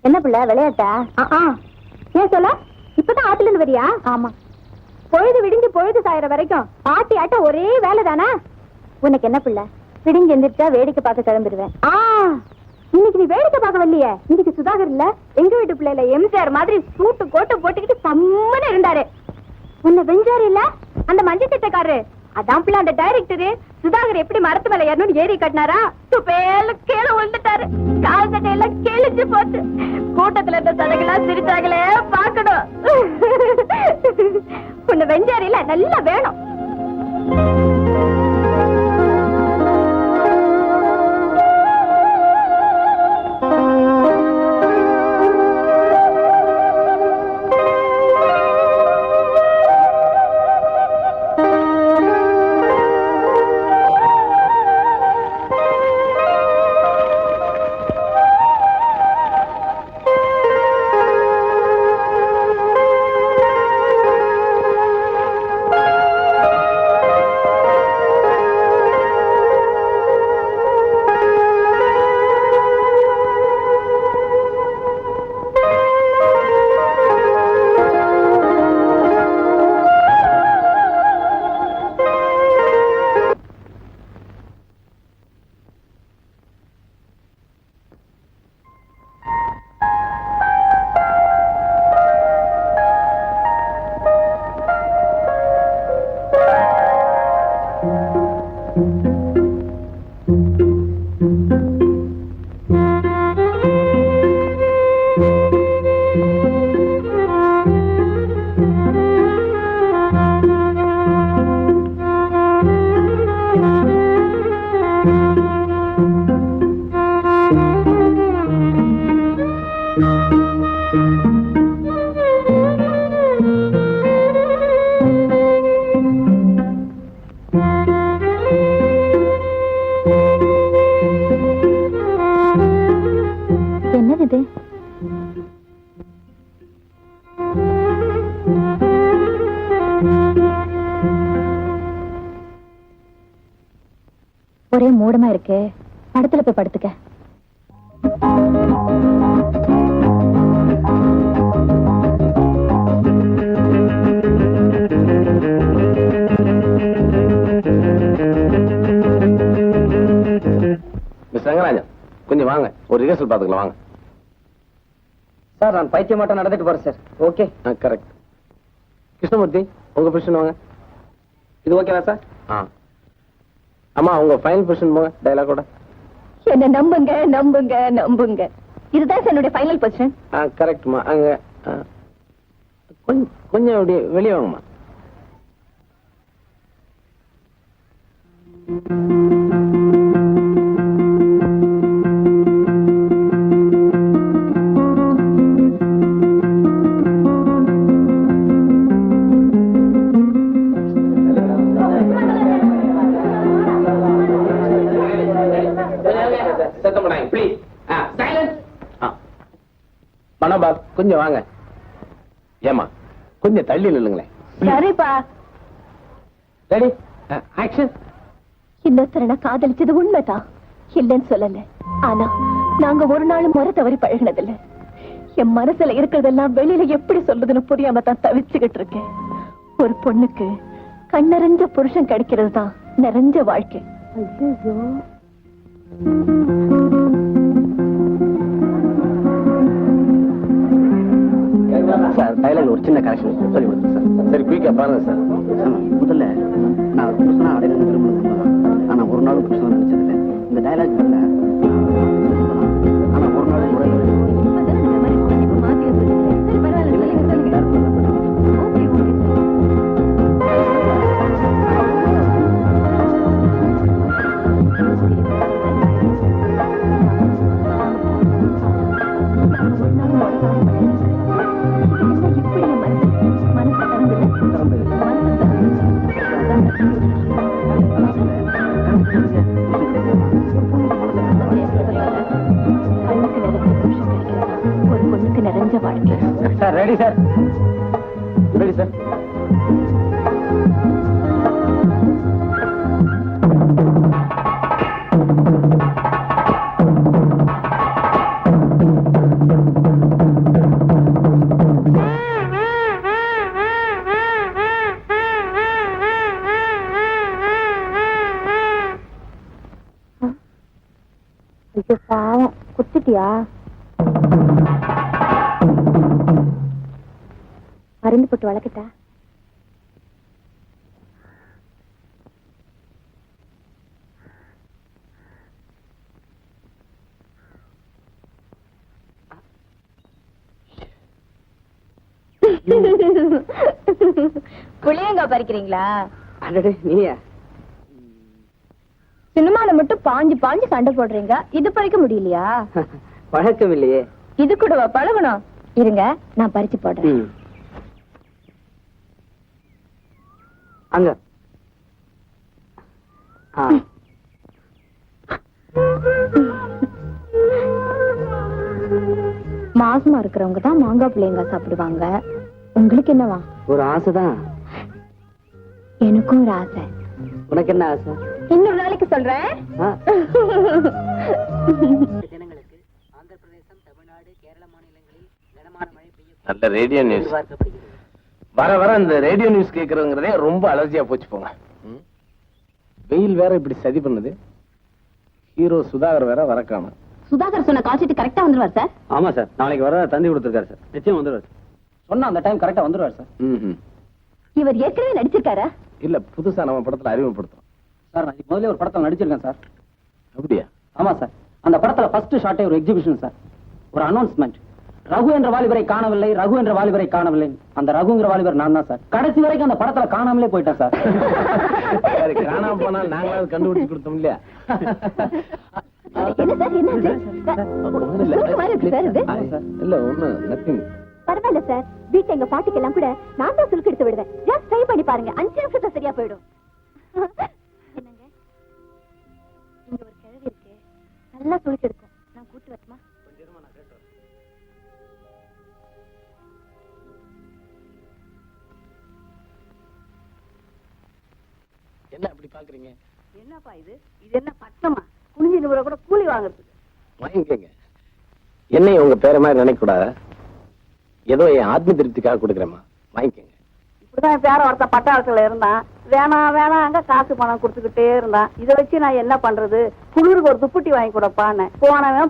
என்ன பிள்ளை விளையாட்டா? ஏன் சொல்ல, இப்பதான் ஆத்துல இருந்து வரியா? ஆமா. பொழுது விடிஞ்சு பொழுது சாயற வரைக்கும் ஆட்டி ஆட்ட ஒரே வேலை தானே உனக்கு? என்ன பிள்ளை, விடிஞ்சு எந்திரிச்சா வேடிக்கை பார்க்க கிளம்பிடுவேன். இன்னைக்கு நீ வேடிக்கை பார்க்க வரலையே, இன்னைக்கு சுதாகர் இல்ல எங்க வீட்டு பிள்ளைல எம்ஜிஆர் மாதிரி சூட்டு கோட்டை போட்டுக்கிட்டு சம்மன இருந்தாரு. உன்னை வெஞ்சாரு இல்ல அந்த மஞ்சள் சட்டக்காரரு, அதான் பிள்ளை அந்த டைரக்டரு சுதாகர் எப்படி மரத்து மேல ஏறணும்னு ஏறி கட்டினாரா, துப்பேல கீழே விழுந்துட்டாரு. கால் சட்டையெல்லாம் கிழிச்சு போட்டு கூட்டத்துல இருந்த சடங்கெல்லாம் சிரிச்சாங்களே பாக்கணும். உன்னை வெஞ்சாரு இல்ல நல்லா வேணும். ஒரே மூடமா இருக்கு, படத்துல போய் படுத்துக்க.
மிஸ் ரங்கராஜன், கொஞ்சம் வாங்க, ஒரு ரிஹர்சல் பாத்துக்கலாம் வாங்க.
சார், நான் பைத்தியம் மட்டும் நடந்துட்டு போறேன் சார். Okay,
correct. கிருஷ்ணமூர்த்தி, உங்க பொசிஷன் வாங்க.
இது ஓகேவா சார்?
அம்மா, உங்க ஃபைனல் பொசிஷன் போங்க, டயலாகோட.
என்ன நம்புங்க நம்புங்க நம்புங்க, இதுதான் என்னுடைய ஃபைனல் பொசிஷன்.
கரெக்ட்மா. அங்க கொஞ்சம் அப்படி வெளியே வாங்கம்மா. சத்தம் பண்ணாங்க ப்ளீஸ். கொஞ்சம் வாங்க. ஏமா கொஞ்சம் தள்ளி நில்லுங்களேன்.
சரிப்பா.
Ready, action.
இன்னொருத்தரை காதலிச்சது உண்மைதான், இல்லைன்னு சொல்லல. ஆனா நாங்க ஒரு நாளும் முறை தவறி பழகினதில்ல. என் மனசுல இருக்கிறதெல்லாம் வெளியில எப்படி சொல்றதுன்னு புரியாம தான் தவிச்சுக்கிட்டு இருக்கேன். ஒரு பொண்ணுக்கு கண்ணறிஞ்ச புருஷன் கிடைக்கிறது தான் நிறைஞ்ச வாழ்க்கை.
சார் டைலாக் ஒரு சின்ன கரெக்ஷன் சொல்லி கொடுத்தேன் சார்.
சரி குயிக்கா பாருங்க சார்.
முதல்ல நான் புருஷனா அடையில திரும்பணும், ஆனா ஒரு நாளும் புருஷன் நினைச்சதில்லை. இந்த டைலாக் இல்ல, ஆனா ஒரு நாள் முறை
sir ready sir, ready sir.
பாவம் குத்திட்டியா? மருந்து போட்டு வளர்க்கட்டா? புளியங்க பறிக்கிறீங்களா?
நீயா
சினிமால மட்டும் பாஞ்சு பாஞ்சு சண்டை போடுறீங்க, இது பறிக்க முடியலையா?
பழக்கம் இல்லையே.
இது கூடவா பழகணும்? இருங்க நான் பறிச்சு போடுறேன்.
அங்க
மாசமா இருக்கிறவங்க தான் மாங்காய் பிள்ளைங்க சாப்பிடுவாங்க. உங்களுக்கு என்னவா?
ஒரு ஆசைதான்.
எனக்கும் ஒரு ஆசை.
உனக்கு என்ன ஆசை?
இன்னொரு நாளைக்கு சொல்றேன்.
தினங்களுக்கு ஆந்திர பிரதேசம், தமிழ்நாடு, கேரள மாநிலங்களில் கனமான மழை பெய்யும்.
நல்ல ரேடியோ நியூஸ். வர வர இந்த ரேடியோ நியூஸ் கேட்கறதுங்கிறதே ரொம்ப அலர்ஜியா போச்சு போங்க. வெயில் வேற இப்படி சதி பண்ணுது. ஹீரோ சுதாகர் வேற வரக்காம.
சுதாகர் சொன்ன கால்ஷீட் கரெக்டா வந்துருவார் சார்?
ஆமா சார், நாளைக்கு வர தந்தி கொடுத்துருக்காரு சார். நிச்சயம் வந்துருவார். சொன்னா அந்த டைம் கரெக்டா வந்துருவார் சார்.
இவர் ஏற்கனவே நடிச்சிருக்காரா?
இல்ல புதுசா நம்ம படத்துல அறிமுகப்படுத்துறோம்
சார். நான் முதல்ல ஒரு படத்துல நடிச்சிருக்கேன் சார்.
அப்படியா?
ஆமா சார். அந்த படத்துல ஃபர்ஸ்ட் ஷாட்டே ஒரு எக்ஸிபிஷன் சார். ஒரு அனௌன்ஸ்மெண்ட். ரகு என்ற வாலிபரை காணவில்லை, ரகு என்ற வாலிபரை காணவில்லை. அந்த ரகுங்கிற வாலிபர் நான் தான் சார். கடைசி வரைக்கும் அந்த படத்துல காணாமலே போயிட்டேன் சார்.
சரி, காணாம போனா நாங்களாவது கண்டுபிடிச்சு கொடுத்தோம் இல்லையா? இல்ல ஒண்ணு நத்திங்.
பரவாயில்ல சார், வீட்டுல எங்க பாட்டிக்கெல்லாம் கூட நான் தான் சுருக்கு எடுத்து விடுவேன். ஜஸ்ட் ட்ரை பண்ணி பாருங்க, 5 நிமிஷத்துல சரியா போயிடும். என்னங்க, இங்க ஒரு கிழவி இருக்கு, நல்லா சுருக்கு எடுக்கும். நான் கூட்டு வரட்டுமா?
என்ன அப்படி பாக்குறீங்க?
என்னப்பா இது? இது என்ன பட்டமா? குனிஞ்சு நிமிர கூட கூலி வாங்குறதுக்கு.
வாங்கிக்கங்க. என்னை உங்க பேர மாதிரி நினைக்க கூடாது. ஏதோ என் ஆத்ம திருப்திக்காக கொடுக்குறேம்மா, வாங்கிக்கங்க.
இப்படிதான் என் பேர ஒருத்தன் பட்டாளத்துல இருந்தான். வேணாம் வேணாங்க காசு பணம் கொடுத்துக்கிட்டே இருந்தான். இதை வச்சு நான் என்ன பண்றது? குளிருக்கு ஒரு துப்புட்டி வாங்கி கொடுப்பான்னு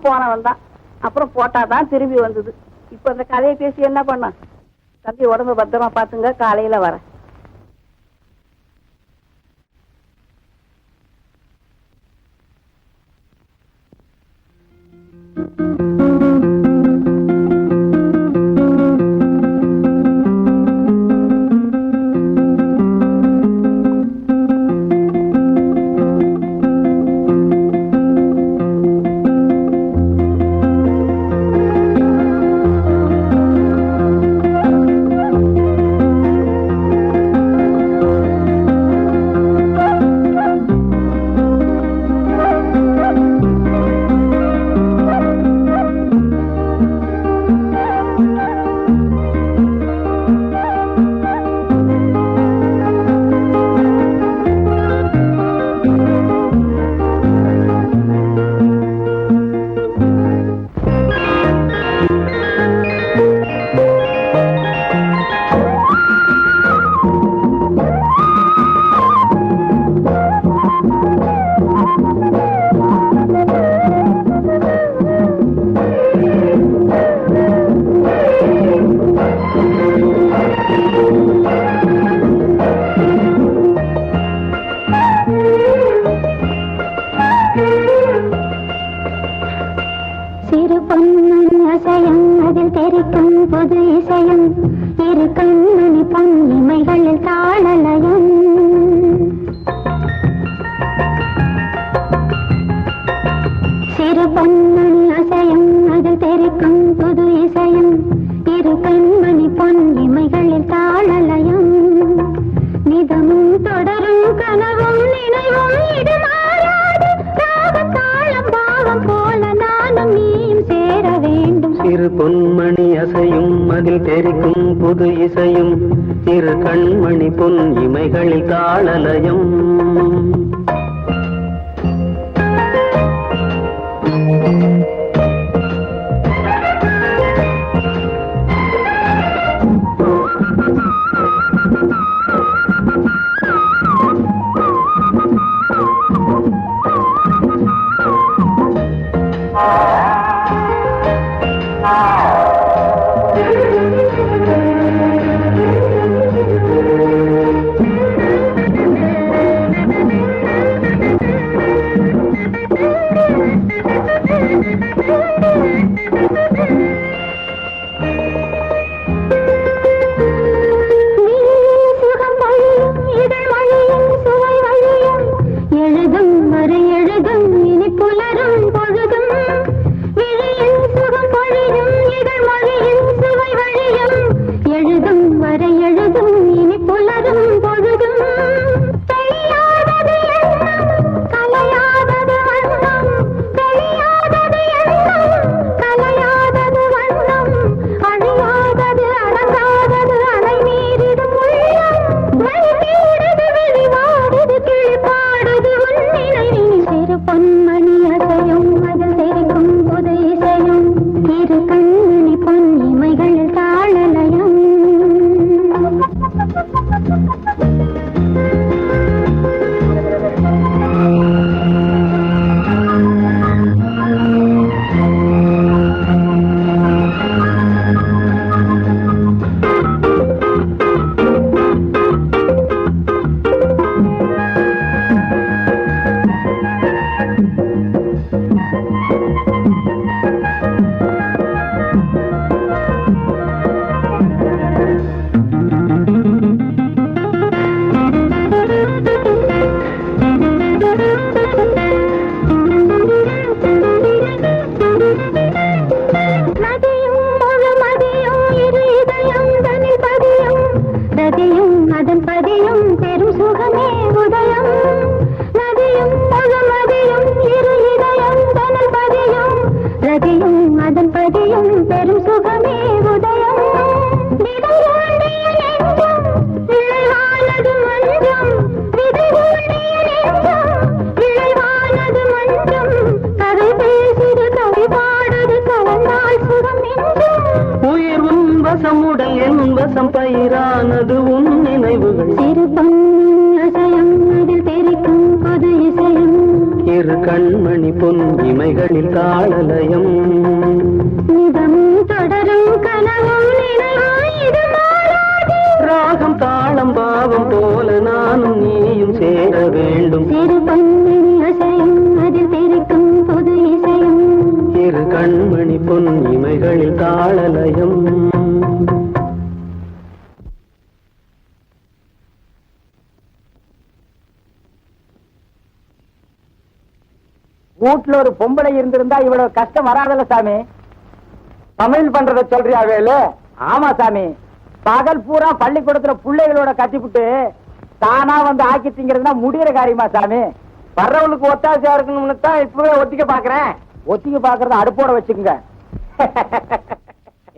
போனவன் தான். அப்புறம் போட்டாதான் திரும்பி வந்தது. இப்ப இந்த கதையை பேசி என்ன பண்ண? தம்பி உடம்பு பத்திரமா பாத்துங்க, காலையில வரேன்.
மணி அசையும் அதில் தெரிக்கும் புது இசையும் இரு கண்மணி பொன் இமைகளில் தாளலயம் வசமுடல் என் வசம் பயிரானது உன் நினைவுகள் இரு கண்மணி பொன் இமைகளில் தாளலயம்
தொடரும் கனவும்
ராகம் தாளம் பாவம் போல நானும் நீயும் சேர வேண்டும் இரு கண்மணி பொன் இமைகளில் தாளலயம்
வீட்டுல ஒரு பொம்பளை இருந்திருந்தா இவ்வளவு கஷ்டம் வராதல்ல சாமி. சமையல் பண்றத சொல்றியா வேலு? ஆமா சாமி, பகல் பூரா பள்ளிக்கூடத்துல பிள்ளைகளோட கத்திப்புட்டு தானா வந்து ஆக்கி திங்கிறதுனா முடியற காரியமா சாமி? வர்றவங்களுக்கு ஒத்தாசையா இருக்கணும்னு தான் இப்பவே ஒத்திக்க பாக்குறேன். ஒத்திக்க பாக்குறத அடுப்போட வச்சுக்குங்க.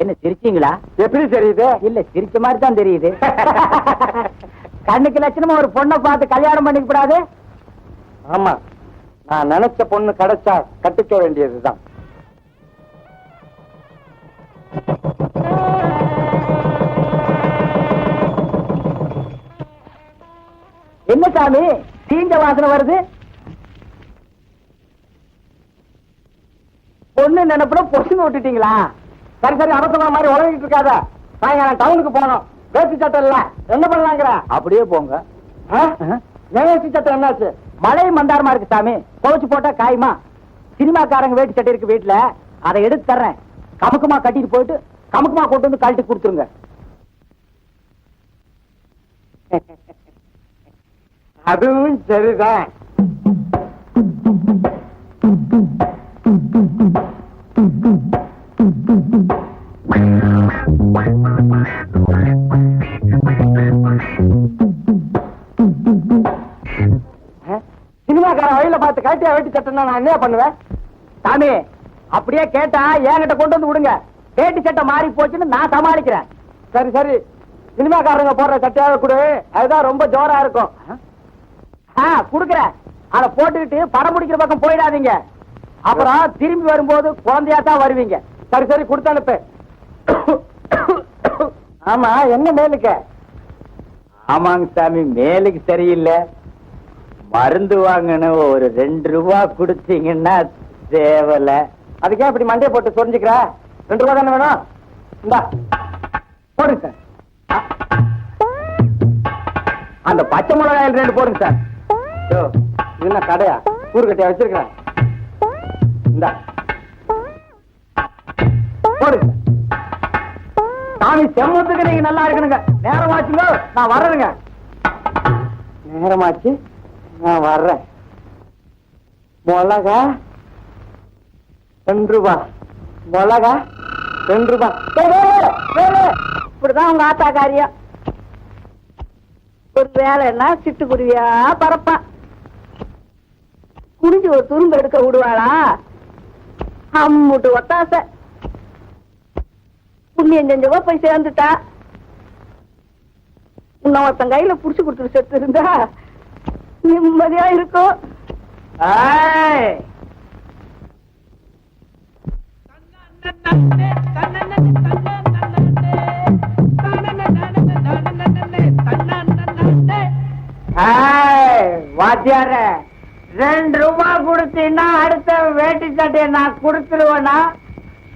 என்ன சிரிச்சீங்களா? எப்படி தெரியுது? இல்ல சிரிச்ச மாதிரி தான் தெரியுது. கண்ணுக்கு லட்சணமா ஒரு பொண்ணை பார்த்து கல்யாணம் பண்ணிக்க கூடாது? ஆமா, நான் நினைச்ச பொண்ணு கிடைச்சா கட்டிக்க வேண்டியதுதான். என்ன சாமி தீஞ்ச வாசனை வருது? பொண்ணு நினைப்புல பொசுங்க விட்டுட்டீங்களா? சரி சரி, அவசரமா மாதிரி உழவிட்டு இருக்காத. சாயங்காலம் டவுனுக்கு போனோம். வேஷ்டி சட்டை இல்ல, என்ன பண்ணலாங்கிற? அப்படியே போங்க. வேஷ்டி சட்டை என்னாச்சு? மழை மந்தாரமா இருக்கு சாமி, துவைச்சு போட்டா காயுமா? சினிமாக்காரங்க வேட்டி சட்டை இருக்கு வீட்டுல, அதை எடுத்து தர்றேன். கமுக்கமா கட்டிட்டு போயிட்டு கமுக்கமா கொண்டு வந்து கழட்டி கொடுத்துருங்க. அதுவும் சரிதான். சினிமாக்கார வழியில பார்த்து கட்டியா வெட்டி சட்டா நான் என்ன பண்ணுவேன்? சாமி அப்படியே கேட்டா என்கிட்ட கொண்டு வந்து விடுங்க. வேட்டி சட்டை மாறி போச்சுன்னு நான் சமாளிக்கிறேன். சரி சரி, சினிமாக்காரங்க போடுற சட்டையாக கொடு, அதுதான் ரொம்ப ஜோரா இருக்கும். குடுக்குறேன். அதை போட்டுக்கிட்டு படம் முடிக்கிற பக்கம் போயிடாதீங்க, அப்புறம் திரும்பி வரும்போது குழந்தையா தான் வருவீங்க. சரி சரி, கொடுத்து அனுப்பு. ஆமா, என்ன மேலுக்கு? ஆமாங்க சாமி, மேலுக்கு சரியில்லை. மருந்து வாங்கணும், ஒரு 2 ரூபா கொடுத்தீங்கன்னா தேவல. அதுக்கே இப்படி மண்டையை போட்டு சொரிஞ்சுக்கிற? 2 ரூபா தானே வேணும், இந்தா போடுங்க சார். அந்த பச்சை மிளகாயில் 2 போடுங்க சார். இது என்ன கடையா? கூறுகட்டையா வச்சிருக்கிறேன், இந்தா போடுங்க. சாமி செம்மத்துக்கு நீங்க நல்லா இருக்கணுங்க. நேரமாச்சுங்க, நான் வர்றேனுங்க. நேரமாச்சு, நான் வர்றேன். மிளகா 2 ரூபா, மிளகா 2 ரூபா.
இப்படிதான் உங்க ஆத்தா காரியம். ஒரு வேலைன்னா சிட்டுக்குருவியா பறப்பான். குடிஞ்சு ஒரு துரும்பு எடுக்க விடுவாளா? அம்முட்டு ஒத்தாசை. புண்ணியம் செஞ்சவோ போய் சேர்ந்துட்டா. இன்னொருத்தன் கையில புடிச்சு கொடுத்துட்டு செத்து இருந்தா நிம்மதியா இருக்கும்.
வாத்தியார 2 ரூபா கொடுத்தீங்கன்னா அடுத்த வேட்டி சட்டையை நான் கொடுத்துருவேன்னா,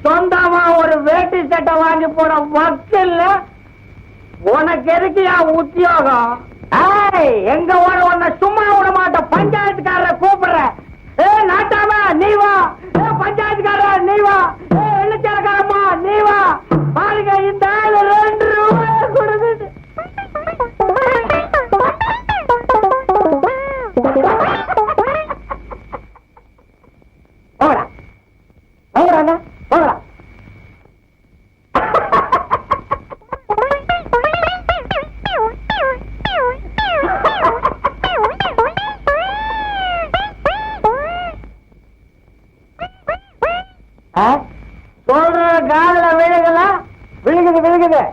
சொந்தமா ஒரு வேட்டி சட்டை வாங்கி போட வக்கில்ல. உனக்கு எதுக்கு என் உத்தியோகம்? எங்க ஓட உன்னை சும்மா விட மாட்டேன். பஞ்சாயத்துக்காரரை கூப்பிடுறேன். நாட்டாம நீ வா, பஞ்சாயத்துக்கார நீ வா, எண்ணச்சலக்காரம்மா நீ வா. பாருங்க, இந்த 2 ரூபாய் கொடுக்குது. போகடா போகடா போகடா. சொல்ற காதல விழுகல, விழுகுது விழுகுது.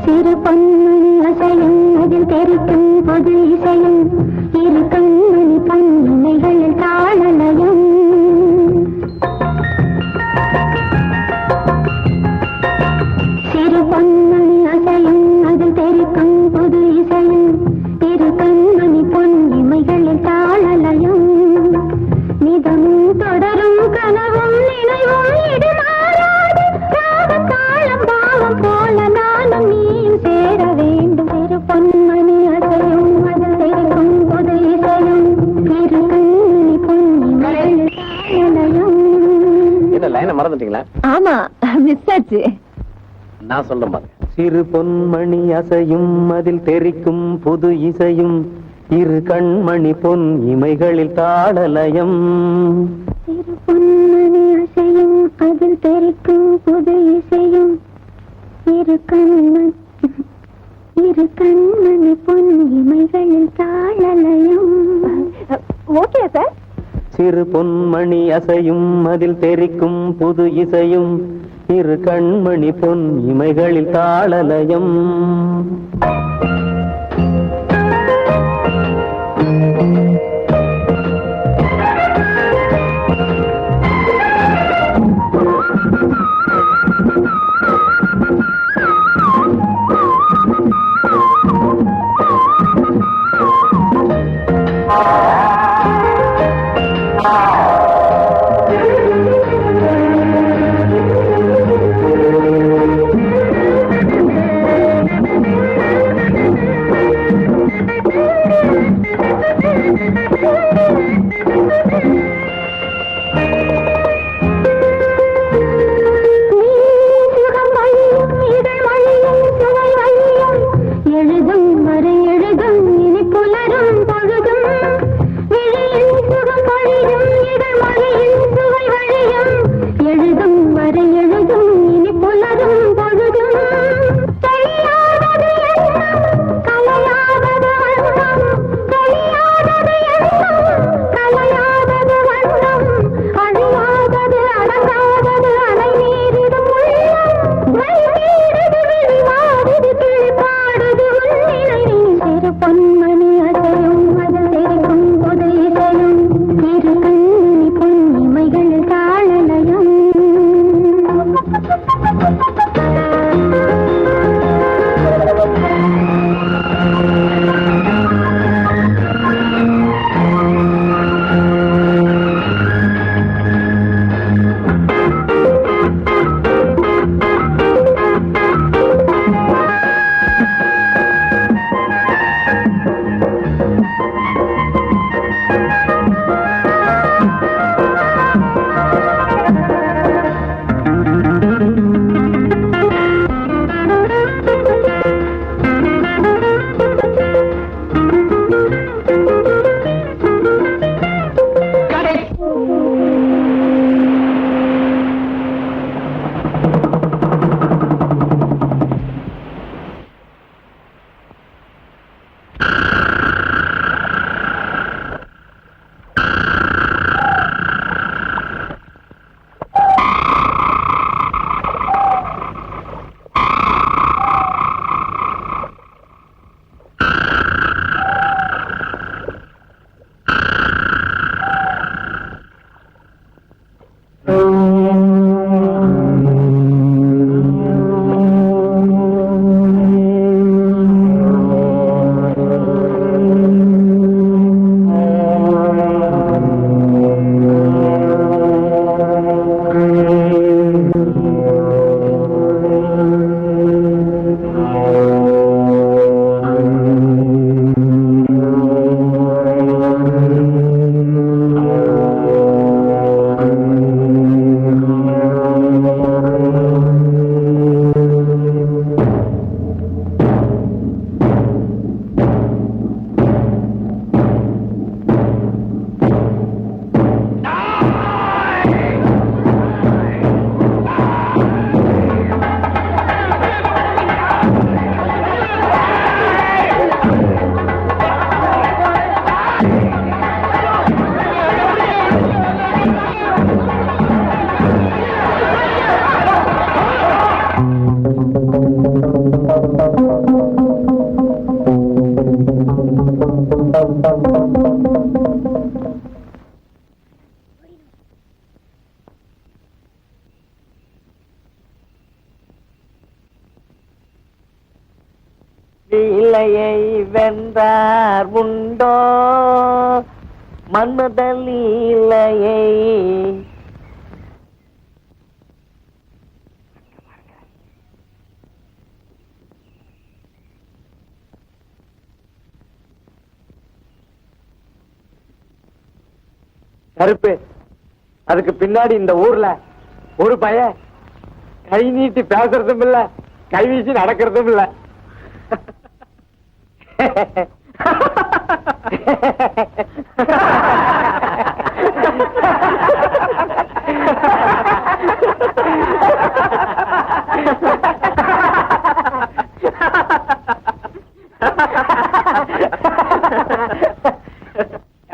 சிறு பொன்மணி அசையும் அதில் தெரிக்கும் பொது இசையும் இரு கண்மணி பொன்னிமைகளில் தாளலயம். சிறு பொன்மணி அசையும் அதில் தெரிக்கும் பொது இசையும் இரு கண்மணி பொன்னிமைகளில் தாளலயம். நிதமும் தொடரும் கனவும் நினைவும் இடுமாறாது ராகத்தாளம் பாவம் போல நானும் நீயும் சேர வேண்டும். சிறு பொன்மணி அசையும் அதில் தெரிக்கும் பொது இசையும் இரு கண்மணி பொன்னிமைகளில் தாளலயம்.
என்ன லைனை மறந்துட்டீங்களா?
ஆமா, மிஸ் ஆச்சு.
நான் சொல்றேன் பாருங்க.
சிறு பொன்மணி அசையும் அதில் தெரிக்கும் புது இசையும் இரு கண்மணி பொன் இமைகளில் தாளலயம்.
சிறு பொன்மணி அசையும் அதில் தெரிக்கும் புது இசையும் இரு கண்மணி பொன் இமைகளில் தாளலயம். Okay sir.
சிறு பொன்மணி அசையும் அதில் தெரிக்கும் புது இசையும் இரு கண்மணி பொன் இமைகளில் தாளலயம்.
எழுதும் வரை எழுதும் இனி புலரும் பொழுதும் விழியின் சுகம் பொழியும் இதழ் மொழியின் சுவை வழியும் எழுதும் வரை எழுதும் இனி புலரும் பொழுதும் தெரியாதது எண்ணம் கலையாதது வண்ணம் தெரியாதது எண்ணம் கலையாதது வண்ணம் அழியாதது அடங்காதது அலை மீறிடும் உள்ளம் மை மீறிடு விழிவாடுது கிழிப்பாடுது உன் நினைவின் சிறு பொன்மணி அசையும் அதில் தெரிக்கும் புது இசையும் இரு கண்ணினி பொன்னிமைகள் தாழலையும்
லீலையை வென்றார் உண்டோ மன்மத லீலையை
கருப்பு அதுக்கு பின்னாடி இந்த ஊர்ல ஒரு பையன் கை நீட்டி பேசுறதும் இல்ல கை வீசி நடக்கிறதும் இல்ல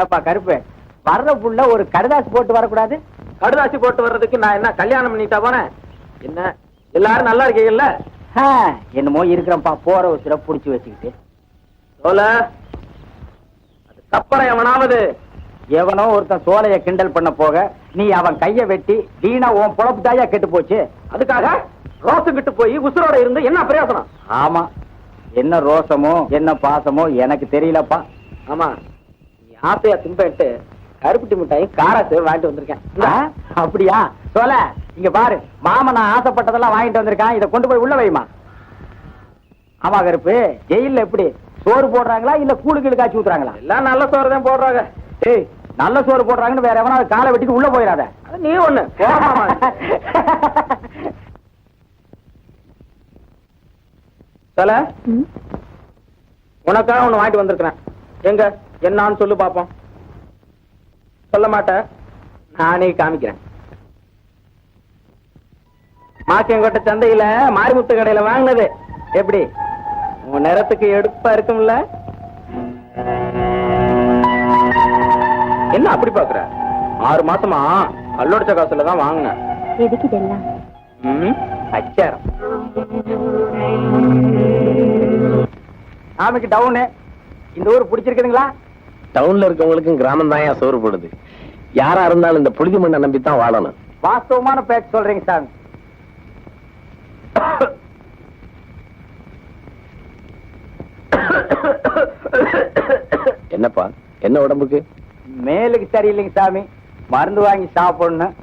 ஏப்பா கருப்பு வர்ற புள்ள ஒரு கடுதாசி போட்டு வரக்கூடாது?
கடுதாசி போட்டு வர்றதுக்கு நான் என்ன கல்யாணம் பண்ணிட்டா போனேன்? என்ன எல்லாரும் நல்லா இருக்கீங்கல்ல?
என்னமோ இருக்கிறப்பா போற ஒருத்தர புடிச்சு வச்சுக்கிட்டு
தப்பற எவனாவது
எவனோ ஒருத்தன் சோலைய கிண்டல் பண்ண போக நீ அவன் கைய வெட்டி வீணா உன் பொழப்பு தாயா கெட்டு போச்சு.
அதுக்காக ரோசம் கிட்டு போய் உசுரோட இருந்து என்ன பிரயோசனம்?
ஆமா, என்ன ரோசமோ என்ன பாசமோ எனக்கு தெரியலப்பா.
ஆமா, நீ ஆசையா திம்பிட்டு கருப்புட்டி மிட்டாய் காராசு வாங்கிட்டு வந்திருக்கேன்.
அப்படியா? சோல இங்க பாரு, மாமா நான் ஆசைப்பட்டதெல்லாம் வாங்கிட்டு வந்திருக்கான், இதை கொண்டு போய் உள்ள வைமா. ஆமா கருப்பு, ஜெயில எப்படி சோறு போடுறாங்களா இல்ல கூழுக்கு காய்ச்சி ஊத்துறாங்களா?
எல்லாம் நல்ல சோறு தான் போடுறாங்க.
ஏய், நல்ல சோறு போடுறாங்கன்னு வேற எவனாவது காலை வெட்டிட்டு உள்ள போயிடாத.
நீ ஒண்ணு சொல்ல உனக்காக ஒண்ணு வாங்கிட்டு வந்திருக்கிறேன். எங்க என்னான்னு சொல்லு பாப்போம். சொல்ல மாட்டேன், நானே காமிக்கிறேன். மாக்கியங்கோட்டை சந்தையில மாரிமுத்து கடையில வாங்கினது. எப்படி உன் நேரத்துக்கு எடுப்பா இருக்கும்ல? என்ன அப்படி பாக்குற? 6 மாசமா கல்லோடிச்ச காசுல தான் வாங்கினேன்.
எதுக்கு இதெல்லாம்?
அச்சாரம். ஆமைக்கு டவுனு. இந்த ஊர் பிடிச்சிருக்குதுங்களா?
டவுன்ல இருக்கவங்களுக்கும் கிராமம் தான் சோறு போடுது. யாரா இருந்தாலும் இந்த புழுதி மண்ணை நம்பித்தான் வாழணும்.
வாஸ்தவமான பேச்சு சொல்றீங்க சார்.
என்னப்பா, என்ன உடம்புக்கு?
மேலுக்கு சரியில்லைங்க சாமி. மருந்து வாங்கி சாப்பிடணும்.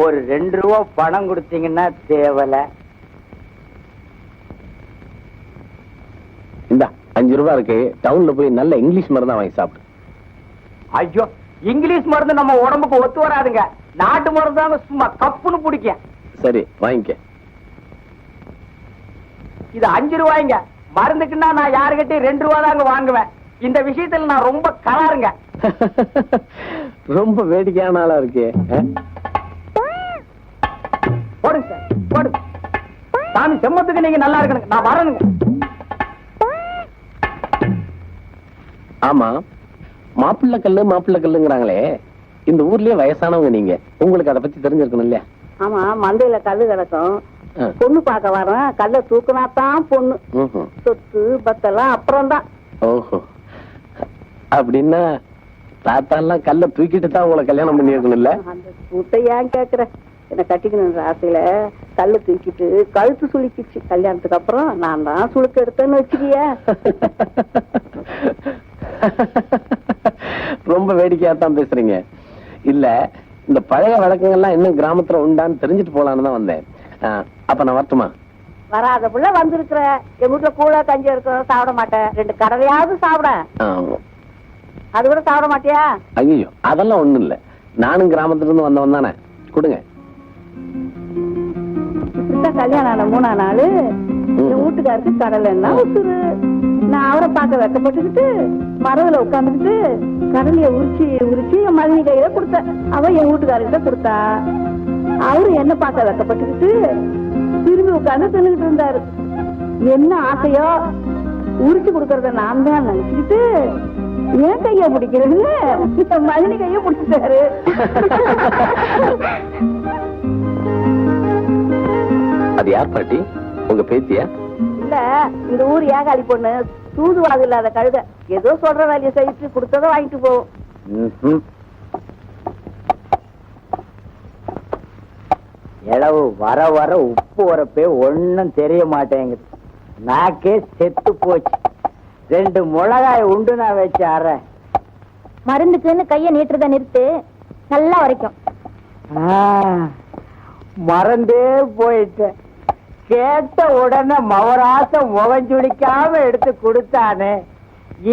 ஒரு 2 ரூபா பணம் கொடுத்தீங்கன்னா தேவல.
இந்த 5 ரூபா இருக்கு, டவுன்ல போய் நல்ல இங்கிலீஷ் மருந்தா வாங்கி சாப்பிடு.
ஐயோ, இங்கிலீஷ் மருந்து நம்ம உடம்புக்கு ஒத்து வராதுங்க. நாட்டு மருந்து தாங்க சும்மா கப்புன்னு பிடிக்கும்.
சரி வாங்கிக்க.
இது 5 ரூபாய்ங்க. மருந்துக்குன்னா நான் யாருக்கிட்டே 2 ரூபா தாங்க வாங்குவேன். இந்த விஷயத்துல நான் ரொம்ப கலாருங்க.
ரொம்ப வேடிக்கையான ஆளா இருக்கே.
போடுங்க சார், போடுங்க. சாமி செம்மத்துக்கு நீங்க நல்லா இருக்கணுங்க. நான் வரணுங்க.
ஆமா, மாப்பிள்ளை கல்லுங்கிறாங்களே, இந்த ஊர்லயே வயசானவங்க நீங்க, உங்களுக்கு அதை பத்தி தெரிஞ்சிருக்கணும் இல்லையா?
ஆமா, மந்தையில கல்லு கிடக்கும். பொண்ணு பார்க்க வரேன், கல்ல தூக்குனாத்தான் பொண்ணு. சொத்து பத்தெல்லாம் அப்புறம் தான்.
ஓஹோ, அப்படின்னா தாத்தாலாம் கல்ல தூக்கிட்டு தான் உங்களை கல்யாணம் பண்ணி இருக்கணும் இல்ல?
அந்த கூட்ட ஏன் கேக்குற? என்ன கட்டிக்கணும் ஆசையில கல்லு தூக்கிட்டு கழுத்து சுளுக்கிச்சு. கல்யாணத்துக்கு அப்புறம் நான் தான் சுளுக்கு எடுத்தேன்னு வச்சுக்கிய.
ரொம்ப வேடிக்கையா தான் பேசுறீங்க. இல்ல, இந்த பழைய வழக்கங்கள்லாம் இன்னும் கிராமத்துல உண்டான்னு தெரிஞ்சுட்டு போலான்னு தான் வந்தேன். அப்ப நான் வரட்டுமா?
வராத புள்ள வந்திருக்கிற. என் வீட்டுல கூழ கஞ்சி இருக்கும், சாப்பிட மாட்டேன். 2 கடலையாவது சாப்பிட. அது கூட சாப்பிட மாட்டியா?
ஐயோ, அதெல்லாம் ஒண்ணும் இல்ல. நானும் கிராமத்துல இருந்து வந்தவன் தானே, கொடுங்க.
கல்யாணம் ஆன 3ஆம் நாள் என் வீட்டுக்காருக்கு கடலைன்னா உசுறு. நான் அவரை பார்க்க வெக்கப்பட்டுக்கிட்டு மரவுல உட்காந்துக்கிட்டு கடலைய உரிச்சு என் மதினி கையில கொடுத்தேன். அவ என் வீட்டுக்காரர்கிட்ட கொடுத்தா. அவரு என்ன பார்க்க வெக்கப்பட்டுக்கிட்டு திரும்பி உட்காந்து தின்னுகிட்டு இருந்தாரு. என்ன ஆசையோ உரிச்சு கொடுக்கறத நான் தான் நினைச்சுக்கிட்டு ஏன் கைய பிடிக்கிறேன்னு மதினி கைய பிடிச்சிட்டாரு.
அது யார் பாட்டி? உங்க பேத்தியா?
இல்ல, இந்த ஊர் ஏகாலி பொண்ணு. தூதுவாது இல்லாத கழுத. ஏதோ சொல்ற வேலையை செய்து கொடுத்ததை வாங்கிட்டு போவோம்.
இளவு வர வர உப்பு வரப்பே ஒன்னும் தெரிய மாட்டேங்குது. நாக்கே செத்து போச்சு. 2 மிளகாய் உண்டு நான் வச்சு அற.
மருந்துக்குன்னு கைய நீட்டுறத நிறுத்து, நல்லா வரைக்கும்.
மறந்தே போயிட்டேன். கேட்ட உடனே மவராசம் முகஞ்சுடிக்காம எடுத்து கொடுத்தானே.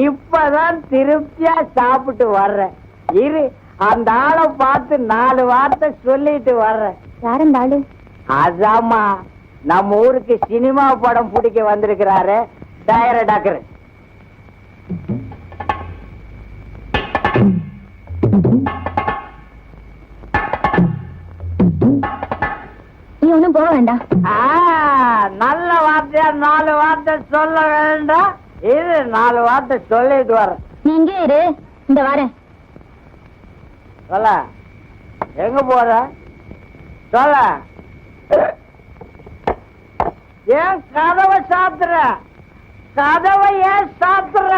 இப்பதான் திருப்தியா சாப்பிட்டு வர்றேன். இரு, அந்த ஆளை பார்த்து 4 வார்த்தை சொல்லிட்டு வர்றேன்.
யார் அந்த ஆளு?
அதாமா, நம்ம ஊருக்கு சினிமா படம் பிடிக்க வந்திருக்கிறாரு டைரக்டர்.
நீ ஒண்ணும் போக வேண்டாம்.
நல்ல வார்த்தையா 4 வார்த்தை சொல்ல வேண்டாம். இது 4 வார்த்தை சொல்லிட்டு வர.
நீ இங்கே இரு, இந்த வரேன்.
சொல்ல, எங்க போற? சொல்ல. ஏன் கதவை சாத்துற? கதவை ஏன் சாத்துற?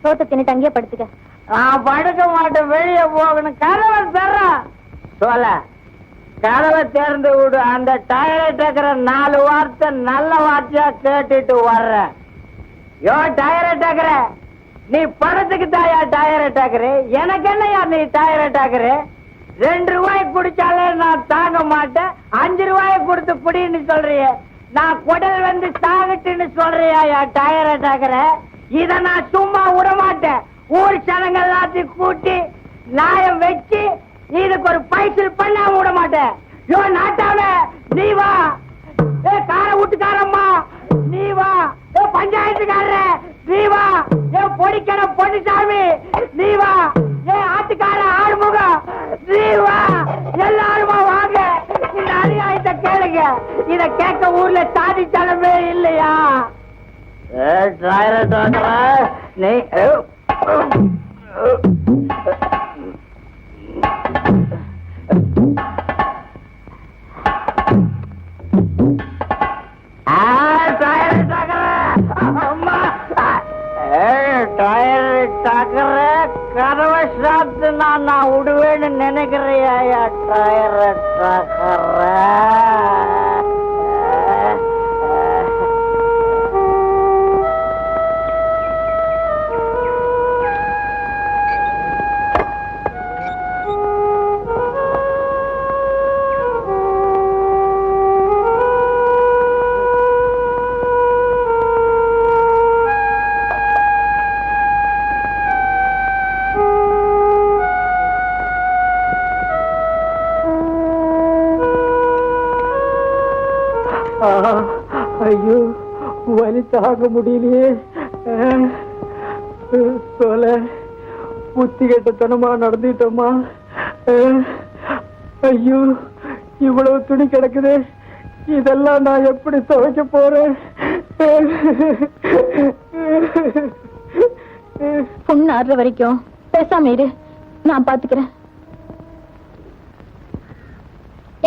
சோத்த தின்னுட்டு அங்கேயே படுத்துக்க.
நான் படுக்க மாட்டேன், வெளியே போகணும். கதவை தர. சொல்ல, கதவை திறந்து விடு. அந்த டயரை டக்கற 4 வார்த்தை நல்ல வார்த்தையா கேட்டுட்டு வர்ற. யோ டயரை டக்கற, நீ படத்துக்கு தாயா டயரை டக்கரு? எனக்கு என்னையா நீ டயரை டக்கரு? 2 ரூபாய்க்கு குடிச்சாலே நான் தாங்க மாட்டேன். 5 ரூபாய்க்கு கொடுத்து குடின்னு சொல்றிய. நான் குடல் வந்து சாகட்டுன்னு சொல்றியா டயரை டக்கற? இத நான் சும்மா விட மாட்டேன். ஊர் சனங்கள் எல்லாத்தையும் கூட்டி நியாயம் வச்சு இதுக்கு ஒரு பைசல் பண்ணாம விட மாட்டேன். யோ நாட்டாம, நீ வா. கார வீட்டுக்காரம்மா, நீ வா. பஞ்சாயத்துக்காரர், நீ வா.
பொடிக்கிற பொன்னிசாமி நீ வா, ஏன் ஆட்டுக்கார ஆறுமுகம் நீ வா, எல்லாருமா வாங்க, இந்த அநியாயத்தை கேளுங்க. இத கேட்க ஊர்ல சாதிச்சாலுமே இல்லையா? நீ கதவை சாத்து நான் விடுவேன்னு நினைக்கிறியா? டயர் டக்கர ஐயோ, வலி தாங்க முடியலையே. சொல்ல புத்தி கெட்டத்தனமா நடந்துட்டோமா? ஐயோ, இவ்வளவு துணி கிடக்குது, இதெல்லாம் நான் எப்படி துவைக்க போறேன்?
பொண்ணு ஆடுற வரைக்கும் பேசாம இரு, நான் பாத்துக்கிறேன்.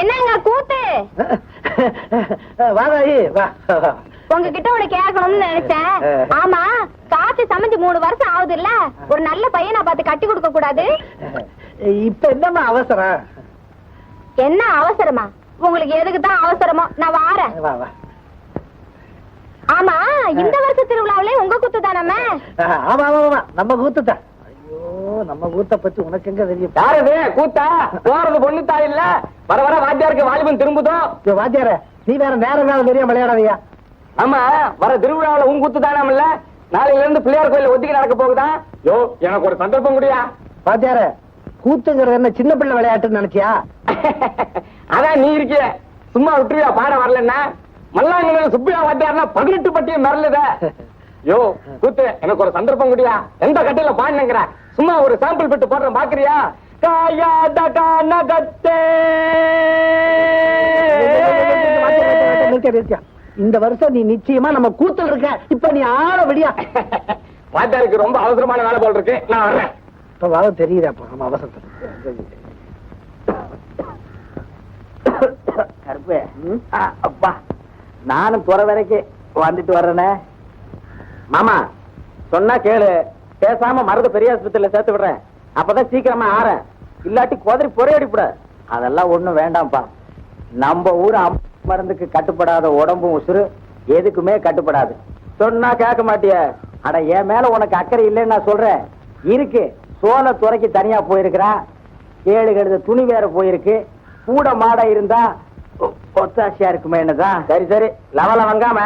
என்னங்க கூத்து?
வாதாயி வா.
உங்ககிட்ட ஒண்ணு கேட்கணும்னு நினைச்சேன். ஆமா, காசு சமைஞ்சு 3 வருஷம் ஆகுது இல்ல, ஒரு நல்ல பையனை பார்த்து கட்டி கொடுக்க கூடாது?
இப்ப என்னமா அவசரம்?
என்ன அவசரமா? உங்களுக்கு எதுக்கு தான் அவசரமோ, நான் வாரேன்.
வா வா.
ஆமா, இந்த வருஷ திருவிழாவிலே உங்க குத்து தானே?
ஆமா ஆமா ஆமா, நம்ம கூத்துதான். ஐயோ, நம்ம கூத்த பத்தி உனக்கு எங்க தெரியும்? யாரது கூத்தா? போறது பொண்ணு தாய் இல்ல, வர வர வாத்தியாருக்கு வாலிபன் திரும்புதோ. வாத்தியார, நீ வேற நேரம் தெரியாம விளையாடாதியா. ஆமா, வர திருவிழாவில உன் கூத்து தானே இல்ல, நாளையில இருந்து பிள்ளையார் கோயில ஒத்திக்கு நடக்க போகுதான். யோ, எனக்கு ஒரு சந்தர்ப்பம் முடியா? வாத்தியார, கூத்துங்கிறது என்ன சின்ன பிள்ளை விளையாட்டுன்னு நினைச்சியா? அதான் நீ இருக்கிய, சும்மா விட்டுருவியா? பாட வரலன்னா மல்லாங்க சுப்பியா வாத்தியார்னா 18 பட்டியும் மறலுத. யோ கூத்து, எனக்கு ஒரு சந்தர்ப்பம் முடியா? எந்த கட்டையில பாடுங்கிற, சும்மா ஒரு சாம்பிள் பெட்டு போடுற பாக்குறியா? இந்த வருஷம் நீ நிச்சயமா நம்ம கூத்துல இருக்க. இப்ப நீ ஆட விடியா? வாத்தியாருக்கு ரொம்ப அவசரமான வேலை போல் இருக்கு, நான் வர்றேன். இப்ப வர தெரியுதாப்பா நம்ம அவசரத்தை. கருப்பு அப்பா, நானும் துறை வரைக்கும் வந்துட்டு வர்றேனே. மாமா சொன்னா கேளு, பேசாம மருத பெரிய ஆஸ்பத்திரியில சேர்த்து விடுறேன், அப்பதான் சீக்கிரமா ஆறேன். இல்லாட்டி குதிரை பொறையடிப்பட. அதெல்லாம் ஒண்ணும் வேண்டாம்ப்பா. நம்ம ஊர் மருந்துக்கு கட்டுப்படாத உடம்பும் உசுறு எதுக்குமே கட்டுப்படாது. சொன்னா கேட்க மாட்டிய. அட, என் மேல உனக்கு அக்கறை இல்லைன்னு நான் சொல்றேன். இருக்கு, சோள துறைக்கு தனியா போயிருக்கிறான், 7 கழுத துணி வேற போயிருக்கு, கூட மாட இருந்தா ஒத்தாசியா இருக்குமே. என்னதான்? சரி சரி, லவல வாங்காம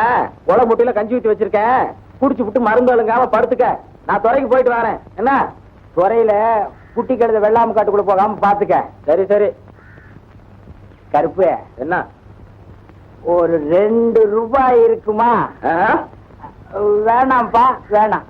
உல முட்டியில கஞ்சி ஊத்தி வச்சிருக்கேன், குடிச்சு விட்டு மருந்து அழுங்காம படுத்துக்க. நான் துறைக்கு போயிட்டு வரேன். என்ன, துறையில குட்டி கழுத வெள்ளாம காட்டுக்குள்ள போகாம பாத்துக்க. சரி சரி. கருப்பு, என்ன ஒரு 2 ரூபாய் இருக்குமா? வேணாம்ப்பா, வேணாம்.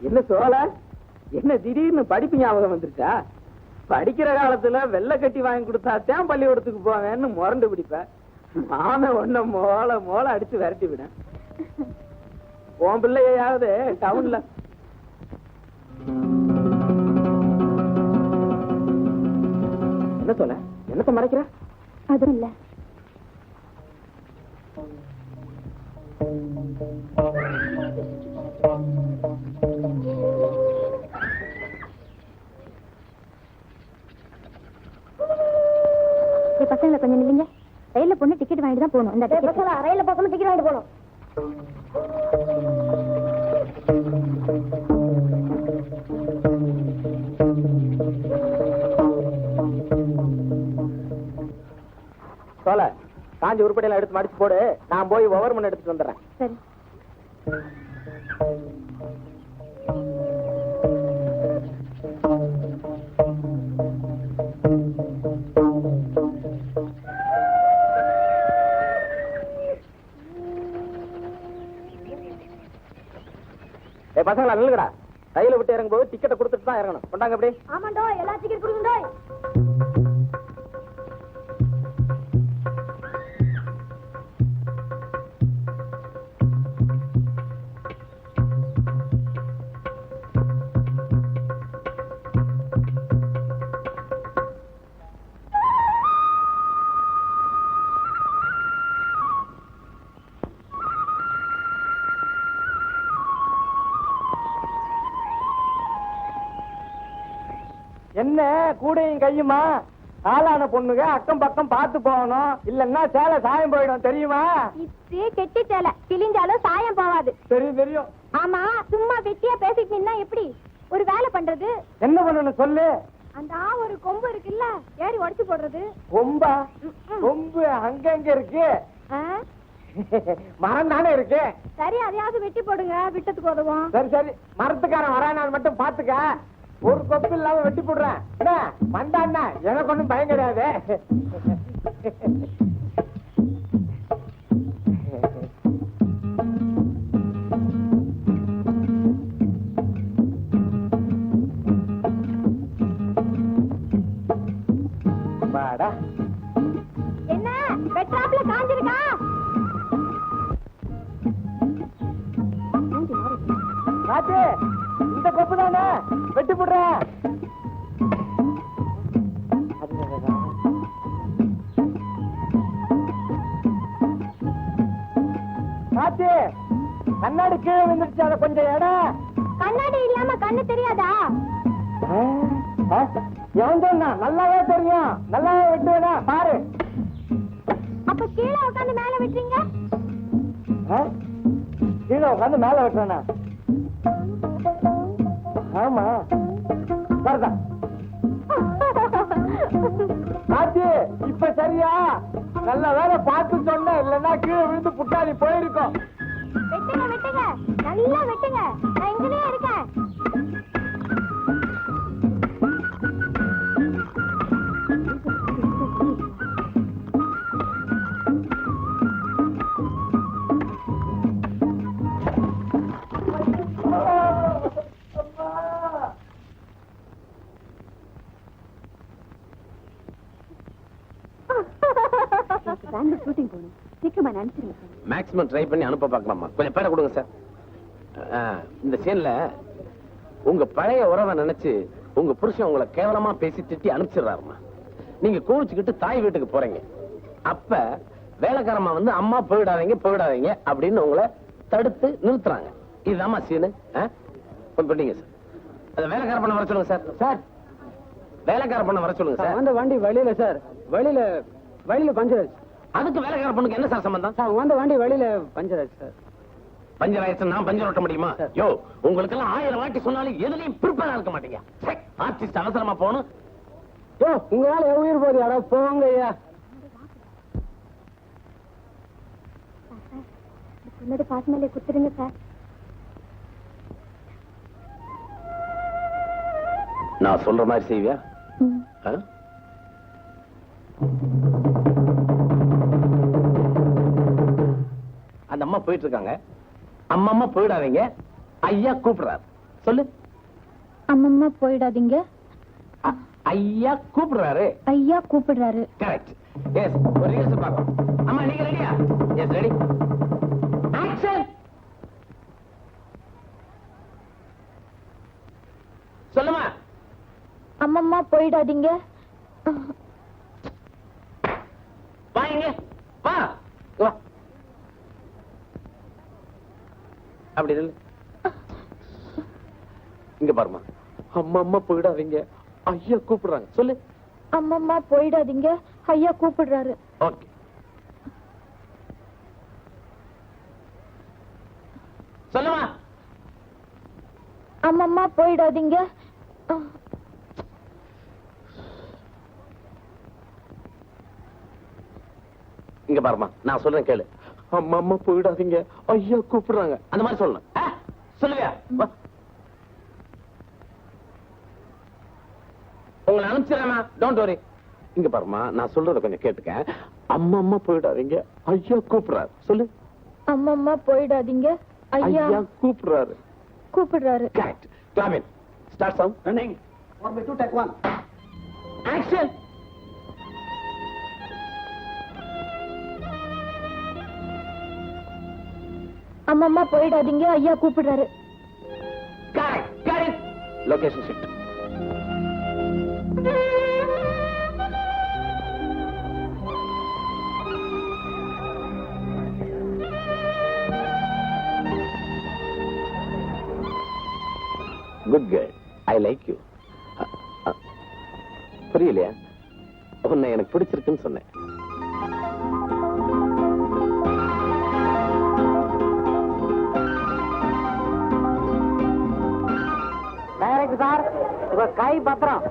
என்ன சோழ, என்ன திடீர்னு படிப்பு ஞாபகம் வந்துருச்சா? படிக்கிற காலத்துல வெள்ளை கட்டி வாங்கி கொடுத்தாத்தான் பள்ளிக்கூடத்துக்கு போவேன்னு முரண்டு பிடிப்பேன். மாம ஒன்ன மோள அடிச்சு விரட்டி விட. உன் பிள்ளையாவது டவுன்ல என்ன சொல்ல, என்னத்த மறைக்கிற?
அது இல்ல, பசங்களை கொஞ்சம் நில்லுங்க. ரயில்ல பொண்ணு டிக்கெட் வாங்கிட்டு தான் போகணும். இந்த ரயில்ல பசங்க டிக்கெட் வாங்கிட்டு போகணும்.
சோல காஞ்சி உருப்படியெல்லாம் எடுத்து மடிச்சு போடு, நான் போய் ஒவ்வொரு மணி எடுத்துட்டு வந்துடுறேன்.
சரி.
பசங்களா நில்லுங்கடா, ரயில விட்டு இறங்கும் போது டிக்கெட்டை கொடுத்துட்டு தான் இறங்கணும். கொண்டாங்க அப்படி.
ஆமாண்டோ, எல்லா டிக்கெட் கொடுங்கடோ.
என்ன கூடையும் கையுமா? ஆளான பொண்ணுங்க அக்கம் பக்கம் பார்த்து போகணும், இல்லன்னா சேலை சாயம் போயிடும் தெரியுமா?
இது கெட்டி சேலை, கிழிஞ்சாலும் சாயம் போவாது.
தெரியும் தெரியும்.
ஆமா, சும்மா வெட்டியா பேசிட்டு நின்னா எப்படி ஒரு வேலை பண்றது?
என்ன பண்ணணும் சொல்லு.
அந்த ஒரு கொம்பு இருக்குல்ல, ஏறி உடைச்சு போடுறது.
கொம்பா? கொம்பு அங்க அங்க இருக்கு,
ஆ?
மரம் தானே இருக்கு.
சரி, அதையாவது வெட்டி போடுங்க, விட்டத்துக்கு உதவும்.
சரி சரி, மரத்துக்காரன் வரானான்னு மட்டும் பாத்துக்க. ஒரு கொப்பு இல்லாம வெட்டி போடுறேன். வந்தான்னா எனக்கு ஒண்ணும் பயம் கிடையாது. வாடா.
என்ன வெட்டாப்ல காஞ்சிருக்கா?
காத்து, இந்த கொப்பு தானே வெட்டி போடுறேன். காத்து, கண்ணாடி கீழே விழுந்துருச்சு, அதை கொஞ்சம் இடம்.
கண்ணாடி இல்லாம கண்ணு தெரியாதா?
எவன் சொன்னா? நல்லாவே தெரியும், நல்லாவே வெட்டுவேனா பாரு.
அப்ப கீழே உட்காந்து மேல வெட்டுறீங்க?
கீழே உட்காந்து மேல வெட்டுறேனா? ஆமா சரிதா. காத்தி, இப்ப சரியா? நல்ல வேலை பார்த்து சொன்ன, இல்லன்னா கீழே விழுந்து புட்டாளி போயிருக்கோம்.
வெட்டுங்க வெட்டுங்க, நல்லா வெட்டுங்க, நான் இங்கேயே இருக்கேன். ஷூட்டிங் போகணும், சீக்கிரமா நினைச்சிருங்க.
மேக்ஸிமம் ட்ரை பண்ணி அனுப்ப பார்க்கலாமா? கொஞ்சம் பேரை கொடுங்க சார். இந்த சீன்ல உங்க பழைய உறவை நினைச்சு உங்க புருஷன் உங்களை கேவலமா பேசி திட்டி அனுப்பிச்சிடுறாருமா. நீங்க கோவிச்சுக்கிட்டு தாய் வீட்டுக்கு போறீங்க. அப்ப வேலைக்காரமா வந்து அம்மா போயிடாதீங்க போயிடாதீங்க அப்படின்னு உங்களை தடுத்து நிறுத்துறாங்க. இதுதாம்மா சீனு. பண்ணீங்க சார். அதை வேலைக்கார பண்ண வர சொல்லுங்க சார். சார், வேலைக்கார பண்ண வர சொல்லுங்க சார்.
அந்த வண்டி வழியில சார், வழியில பஞ்சர் ஆச்சு.
அதுக்கு வேலைக்கார பொண்ணுக்கு என்ன சார் சம்பந்தம்?
சார், அந்த வண்டி வழியில பஞ்சர் ஆச்சு சார்.
பஞ்சர் ஆயிடுச்சு, நான் பஞ்சர் ஓட்ட முடியுமா? யோ, உங்களுக்கு எல்லாம் 1000 வாட்டி சொன்னாலும் எதுலயும் பிரிப்பேரா இருக்க மாட்டீங்க. ஆர்டிஸ்ட் அவசரமா போகணும்.
யோ, உங்களால உயிர் போகுது, யாரோ போங்க ஐயா.
சொன்னது பாஸ் மேலே குத்துருங்க சார்.
நான் சொல்ற மாதிரி செய்வியா? அந்த அம்மா போயிட்டு இருக்காங்க. அம்மா போயிடாதீங்க, ஐயா கூப்பிடுறாரு. சொல்லு.
அம்மம்மா போயிடாதீங்க,
ஐயா கூப்பிடுறாரு.
ஐயா கூப்பிடுறாரு.
கரெக்ட். எஸ், ஒரு ரிஹர்சல் பார்க்கலாம். அம்மா நீங்க ரெடியா? Yes, ready. ஆக்ஷன். சொல்லுமா.
அம்மம்மா போயிடாதீங்க.
வாங்க, வா வா. அப்படி இல்லை, இங்க பாருமா. அம்மா போயிடாதீங்க, ஐயா கூப்பிடுறாங்க. சொல்லு.
அம்மம்மா போயிடாதீங்க, ஐயா கூப்பிடுறாரு.
ஓகே. சொல்லுமா.
அம்மம்மா போயிடாதீங்க.
இங்க பாருமா, நான் சொல்றேன் கேளு. அம்மா அம்மா போயிடாதீங்க, ஐயா கூப்பிடுறாங்க, அந்த மாதிரி சொல்லணும். சொல்லுவியா? உங்களை அனுப்பிச்சிடமா, டோன்ட் வரி. இங்க பாருமா, நான் சொல்றத கொஞ்சம் கேட்டுக்க. அம்மா அம்மா போயிடாதீங்க, ஐயா கூப்பிடுறாரு. சொல்லு.
அம்மா அம்மா போயிடாதீங்க,
ஐயா கூப்பிடுறாரு.
கூப்பிடுறாரு.
கரெக்ட். கிளாமின். Start sound.
Running 1 by 2 take 1.
Action.
அம்மா அம்மா போயிடாதீங்க, ஐயா கூப்பிடுறாரு.
Correct correct. Location shift. Good girl, I like you. புரியலையா? உன்னை எனக்கு பிடிச்சிருக்குன்னு சொன்னேன்.
டைரக்ட் சார், உங்க கை பத்திரம்.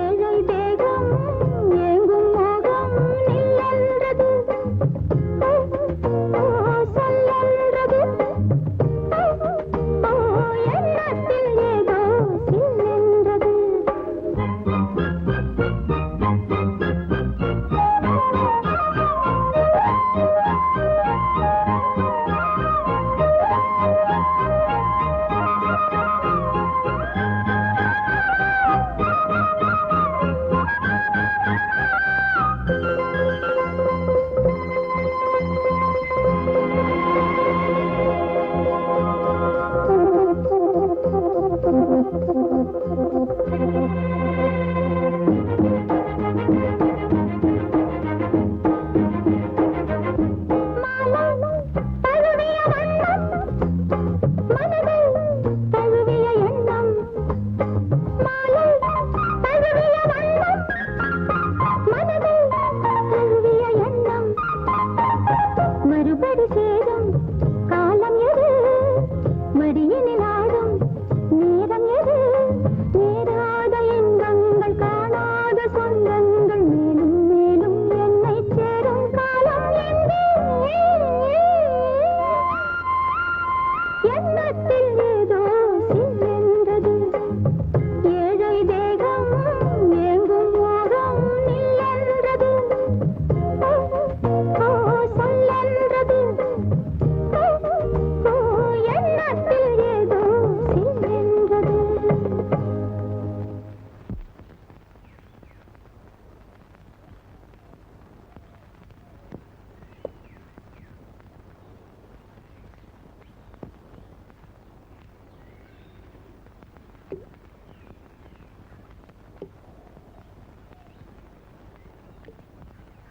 ஏழை தேகம் ஏங்கும் மோகம்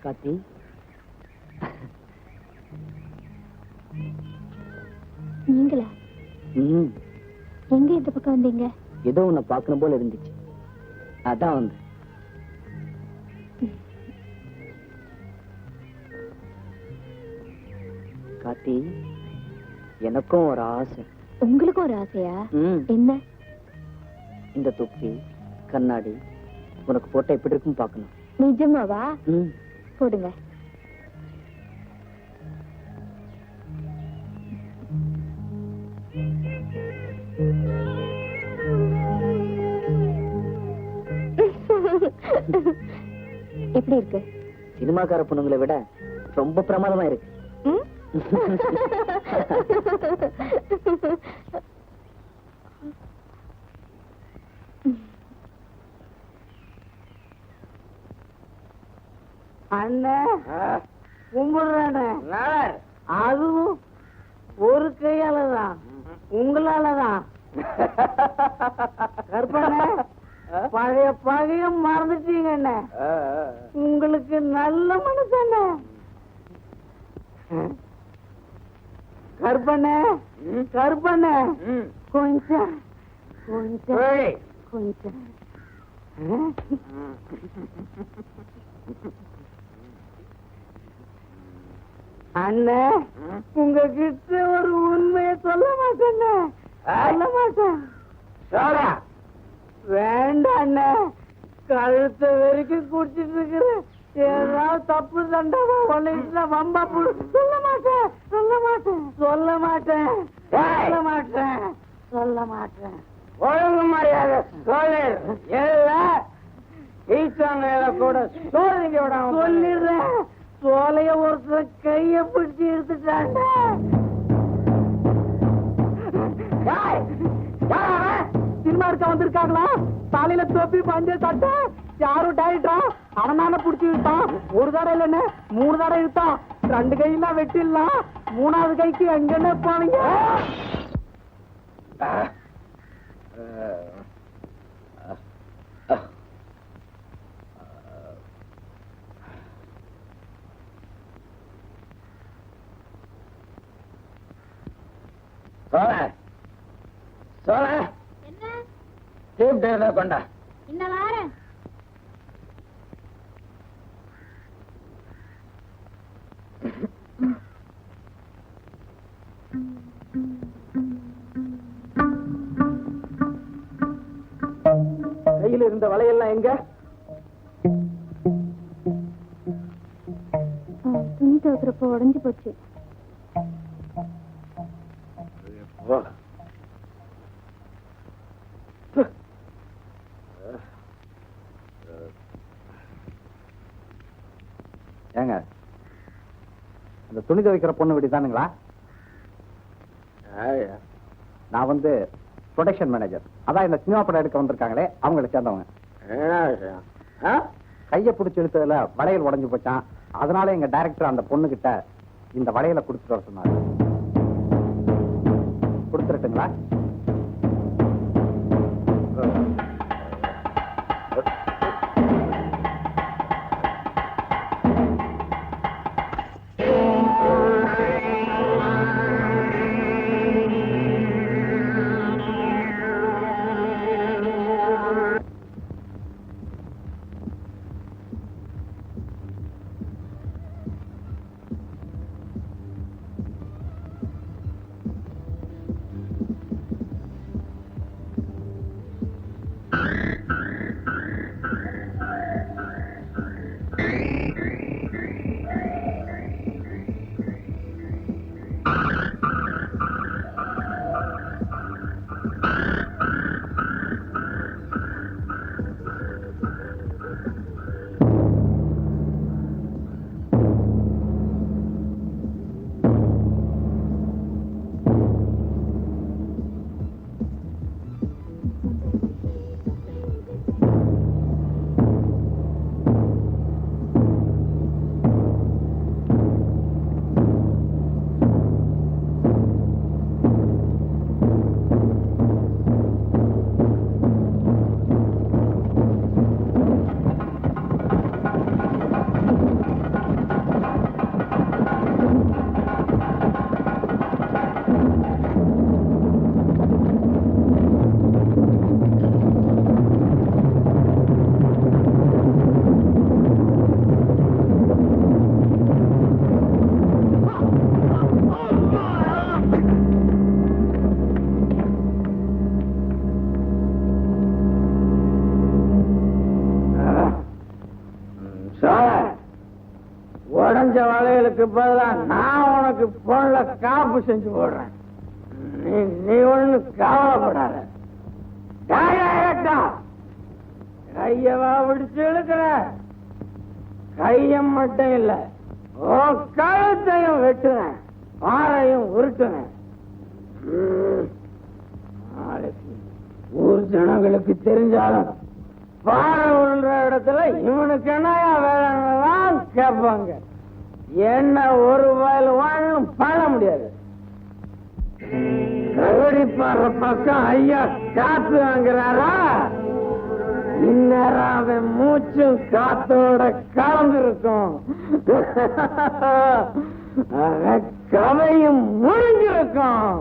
காத்தி,
நீங்களா? எங்க இந்த பக்கம் வந்தீங்க?
ஏதோ உன்னை பார்க்கணும் போல இருந்துச்சு, அதான் வந்து. காத்தி, எனக்கும் ஒரு ஆசை.
உங்களுக்கும் ஒரு ஆசையா? என்ன?
இந்த தொப்பி கண்ணாடி உனக்கு போட்டா எப்படி இருக்கும் பார்க்கணும்.
நிஜமாவா? போடுங்க. எப்படி இருக்கு?
சினிமாக்கார பொண்ணுங்களை விட ரொம்ப பிரமாதமா இருக்கு.
அண்ணே கும்பிடுறானே, அதுவும் ஒரு கையாலதான், உங்களாலதான். கற்பனை பழைய பகையும் மறந்துட்டீங்க அண்ணே. உங்களுக்கு நல்ல மனசண்ணே. கற்பனை கற்பனை கொஞ்சம் கொஞ்சம் கொஞ்சம் அண்ணே, உங்ககிட்ட ஒரு உண்மையை சொல்ல மாட்டேன்னு. சொல்ல மாட்டேன். வேண்டாம் அண்ணே, கழுத்த வரைக்கும் குடிச்சிட்டு இருக்கிறேன். ஏதாவது தப்பு தண்டவா ஒன்னு வம்பா போடு. சொல்ல மாட்டேன் சொல்ல மாட்டேன் சொல்ல மாட்டேன் சொல்ல மாட்டேன் சொல்ல மாட்டேன். ஒழுங்கு மரியாதை சொல்லு. கூட சொல்லிடுறேன். சோலைய ஒருத்தர் கைய பிடிச்சி எடுத்துட்டாண்ட. சினிமா இருக்க வந்திருக்காங்களா? தலையில தொப்பி பஞ்ச சட்டை, யாரும் டாயிட்டா அவனால புடிச்சு இழுத்தான். ஒரு தடவை இல்லன்னு 3 தடவை இழுத்தான். 2 கையெல்லாம் வெட்டிடலாம். 3வது கைக்கு எங்கன்னு போனீங்க?
கொண்டா
இந்த வாரம்
கையில இருந்த வலையெல்லாம் எங்க?
துணி துவைக்கிறப்ப உடைஞ்சு போச்சு.
ஏங்க, அந்த துணி துவைக்கிற பொண்ணு வீடு தானுங்களா? நான் வந்து ப்ரொடக்ஷன் மேனேஜர். அதான் இந்த சினிமா படம் எடுக்க வந்திருக்காங்களே, அவங்களை சேர்ந்தவங்க. கைய பிடிச்சி இழுத்ததுல வளையல் உடைஞ்சு போச்சான். அதனால எங்க டைரக்டர் அந்த பொண்ணு கிட்ட இந்த வளையலை கொடுத்துட்டு வர சொன்னாரு. கொடுத்துருட்டுங்களா? உடஞ்ச வளையலுக்கு பதிலா நான் உனக்கு பொருள காப்பு செஞ்சு போடுறேன். நீ ஒண்ணு கவலைப்படாத. கையவா பிடிச்சு இழுக்கிற, கையம் மட்டும் இல்ல கழுத்தையும் வெட்டுறேன், பாறையும் உருட்டுறேன். நாளைக்கு ஊர் ஜனங்களுக்கு தெரிஞ்சாலும் பாறை உருள்ற இடத்துல இவனுக்கு என்னையா வேலைன்னு கேட்பாங்க. என்ன ஒரு வயல் வாழும் பண்ண முடியாது. கபடி பாடுற பக்கம் ஐயா காத்து வாங்குறாரா, இந்நேரம் அவன் மூச்சும் காத்தோட கலந்துருக்கும். கதையும் முடிஞ்சிருக்கும்.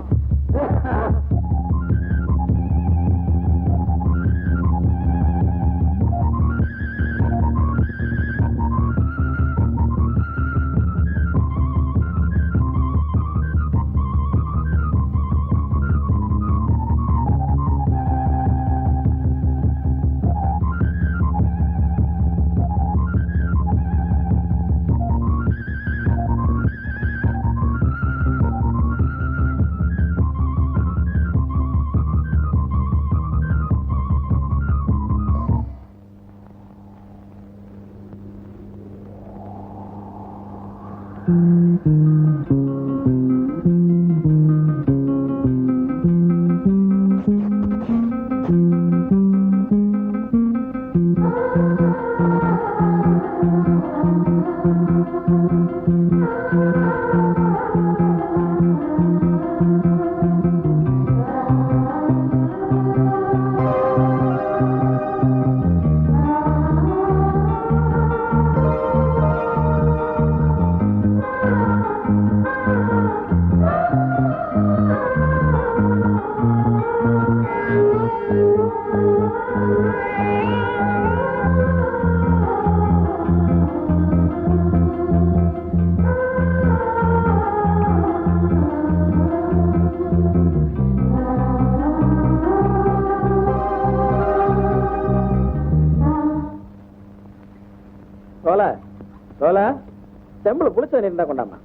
செம்புல புளிச்ச தண்ணி இருந்தா கொண்டாமா.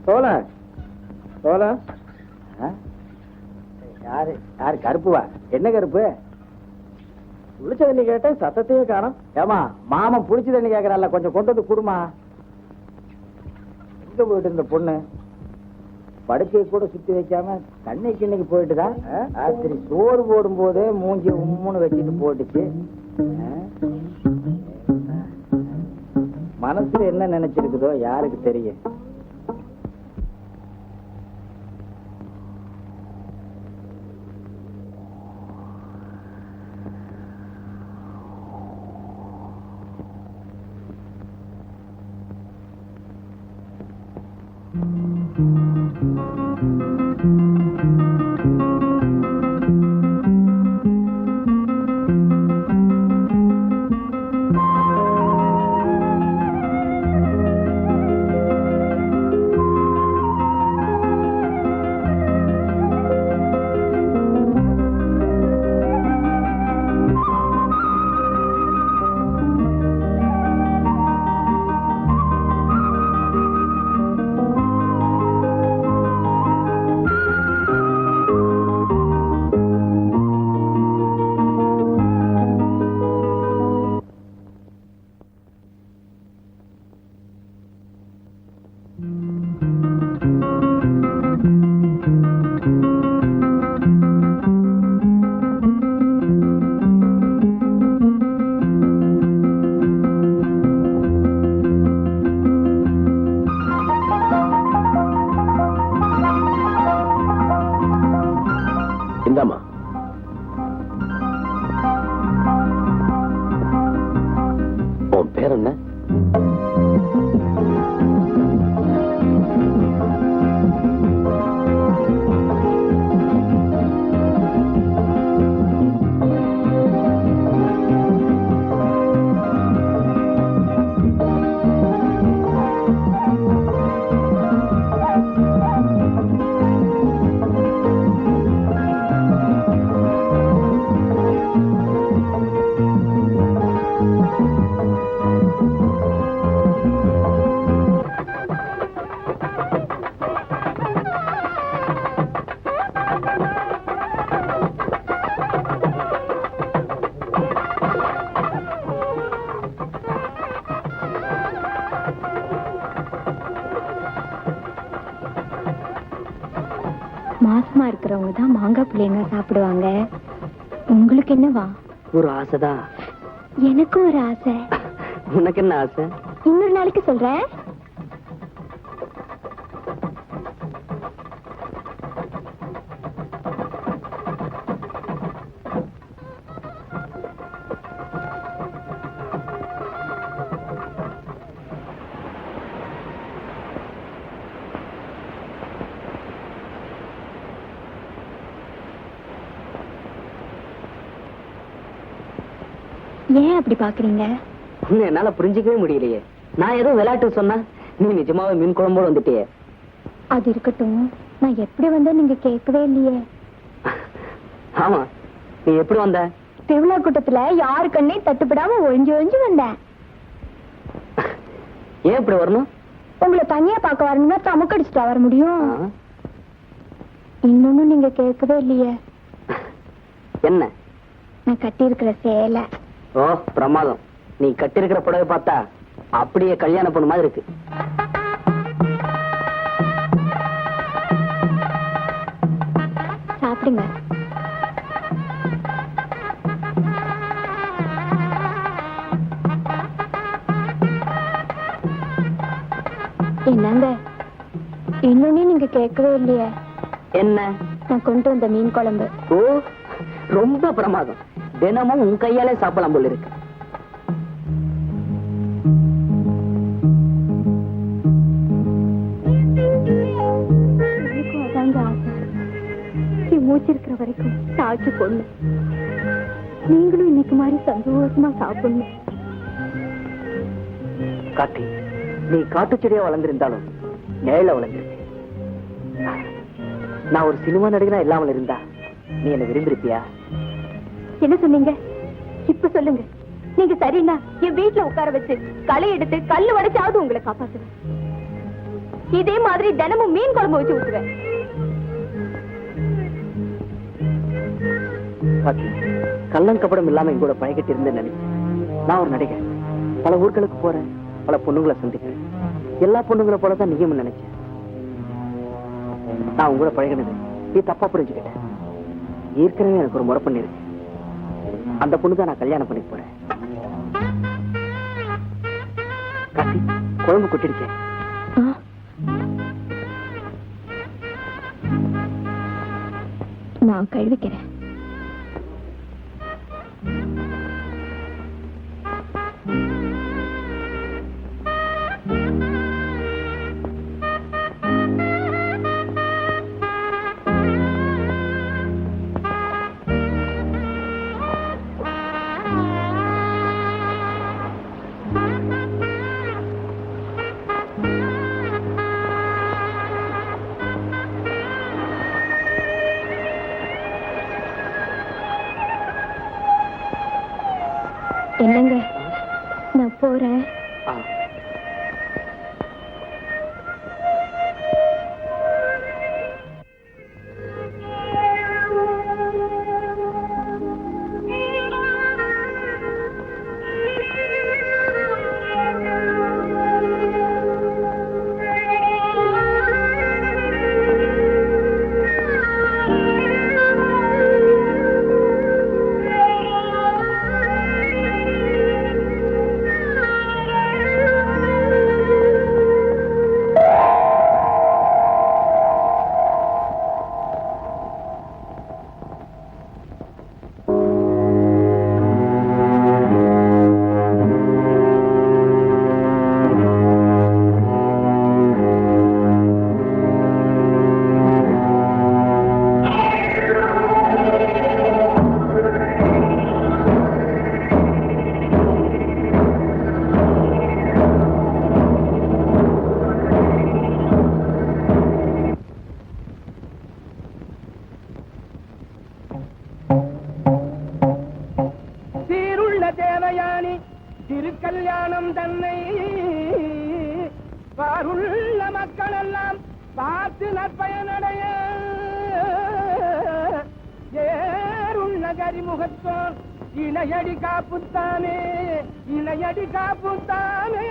சோழ சோழ யாரு யாரு கருப்புவா? என்ன கருப்பு? புளிச்ச தண்ணி கேட்டேன், சத்தத்தையே காணோம். ஏமா மாமன் புளிச்ச தண்ணி கேட்கறான்ல, கொஞ்சம் கொண்டு வந்து குடுமா. எங்க போயிட்டு இந்த பொண்ணு? படுக்கையை கூட சுத்தி வைக்காம தண்ணிக்கு இன்னைக்கு போயிட்டுதான். ராத்திரி சோறு போடும் போதே மூஞ்சி உம்முன்னு வச்சுட்டு போட்டுச்சு. மனசுல என்ன நினைச்சிருக்குதோ யாருக்கு தெரியும்.
இந்தாமா. உன் பேர் என்ன?
அவ்வளவுதான் மாங்காய் பிள்ளைங்க சாப்பிடுவாங்க. உங்களுக்கு என்னவா?
ஒரு ஆசைதான்.
எனக்கும் ஒரு ஆசை.
உனக்கு என்ன ஆசை?
இன்னொரு நாளைக்கு சொல்றேன். ஏன் அப்படி பாக்குறீங்க?
என்னால புரிஞ்சுக்கவே முடியலையே. நான் ஏதோ விளையாட்டு சொன்னா நீ நிஜமாவே மீன் குழம்போடு வந்துட்டியே.
அது இருக்கட்டும், நான் எப்படி வந்தேன் நீங்க கேட்கவே இல்லையே.
ஆமா, நீ எப்படி வந்த?
திருவிழா கூட்டத்துல யாரு கண்ணே தட்டுப்படாம ஒழிஞ்சு ஒழிஞ்சு வந்தேன்.
ஏன் இப்படி வரணும்?
உங்களை தனியா பார்க்க வரணும்னா தமக்கடிச்சுட்டா வர முடியும். இன்னொன்னு நீங்க கேட்கவே இல்லையே.
என்ன?
நான் கட்டி இருக்கிற சேலை.
ஓ பிரமாதம். நீ கட்டிருக்கிற புடவை பார்த்தா அப்படியே கல்யாண பொண்ணு மாதிரி இருக்கு.
சாப்பிடுங்க. என்னங்க இன்னொன்னு நீங்க கேட்கவே இல்லையே.
என்ன?
நான் கொண்டு வந்த மீன் குழம்பு.
ஓ ரொம்ப பிரமாதம். தினமும் உன் கையாலே சாப்பிடலாம் போல இருக்கு.
எனக்கும் அதாங்க ஆசை. என் மூச்சு இருக்கிற வரைக்கும் சாய்ச்சி பொண்ணு. நீங்களும் இன்னைக்கு மாதிரி சந்தோஷமா சாப்பிடணும்.
காட்டி, நீ காட்டு செடியா வளர்ந்திருந்தாலும் நிழல வளர்ந்திருக்க. நான் ஒரு சினிமா நடிகனா இல்லாமல் இருந்தா நீ என்ன விரும்பிருப்பியா?
என்ன சொன்னீங்க? இப்ப சொல்லுங்க. நீங்க சரின்னா என் வீட்டுல உட்கார வச்சு களை எடுத்து கல்லு வடைச்சாவது உங்களை காப்பாத்துவேன். இதே மாதிரி தினமும் மீன் குழம்பு வச்சு ஊத்துவேன்.
கள்ளங்கப்படம் இல்லாம எங்கூட பழகிட்டு இருந்தேன்னு நினைச்சேன். நான் ஒரு நடிகர், பல ஊர்களுக்கு போறேன், பல பொண்ணுங்களை சந்திக்கிறேன். எல்லா பொண்ணுங்களை போலதான் நீயும் நினைச்சேன். நான் உங்களோட பழகினது நீ தப்பா புரிஞ்சுக்கிட்டேன். ஏற்கனவே எனக்கு ஒரு முறை பண்ணிருக்கு. அந்த பொண்ணுதான் நான் கல்யாணம் பண்ணி போறேன். காட்டி, குழம்பு கொட்டிடுச்சேன்.
நான் கழுவிக்கிறேன். என்னங்க, நான் போறேன்.
திருக்கல்யாணம் தன்னை பாருள்ள மக்கள் எல்லாம் பார்த்து நற்பயனடைய ஏருள்ள கரிமுகத்தோர் இணையடி காப்புத்தானே, இணையடி காப்புத்தானே.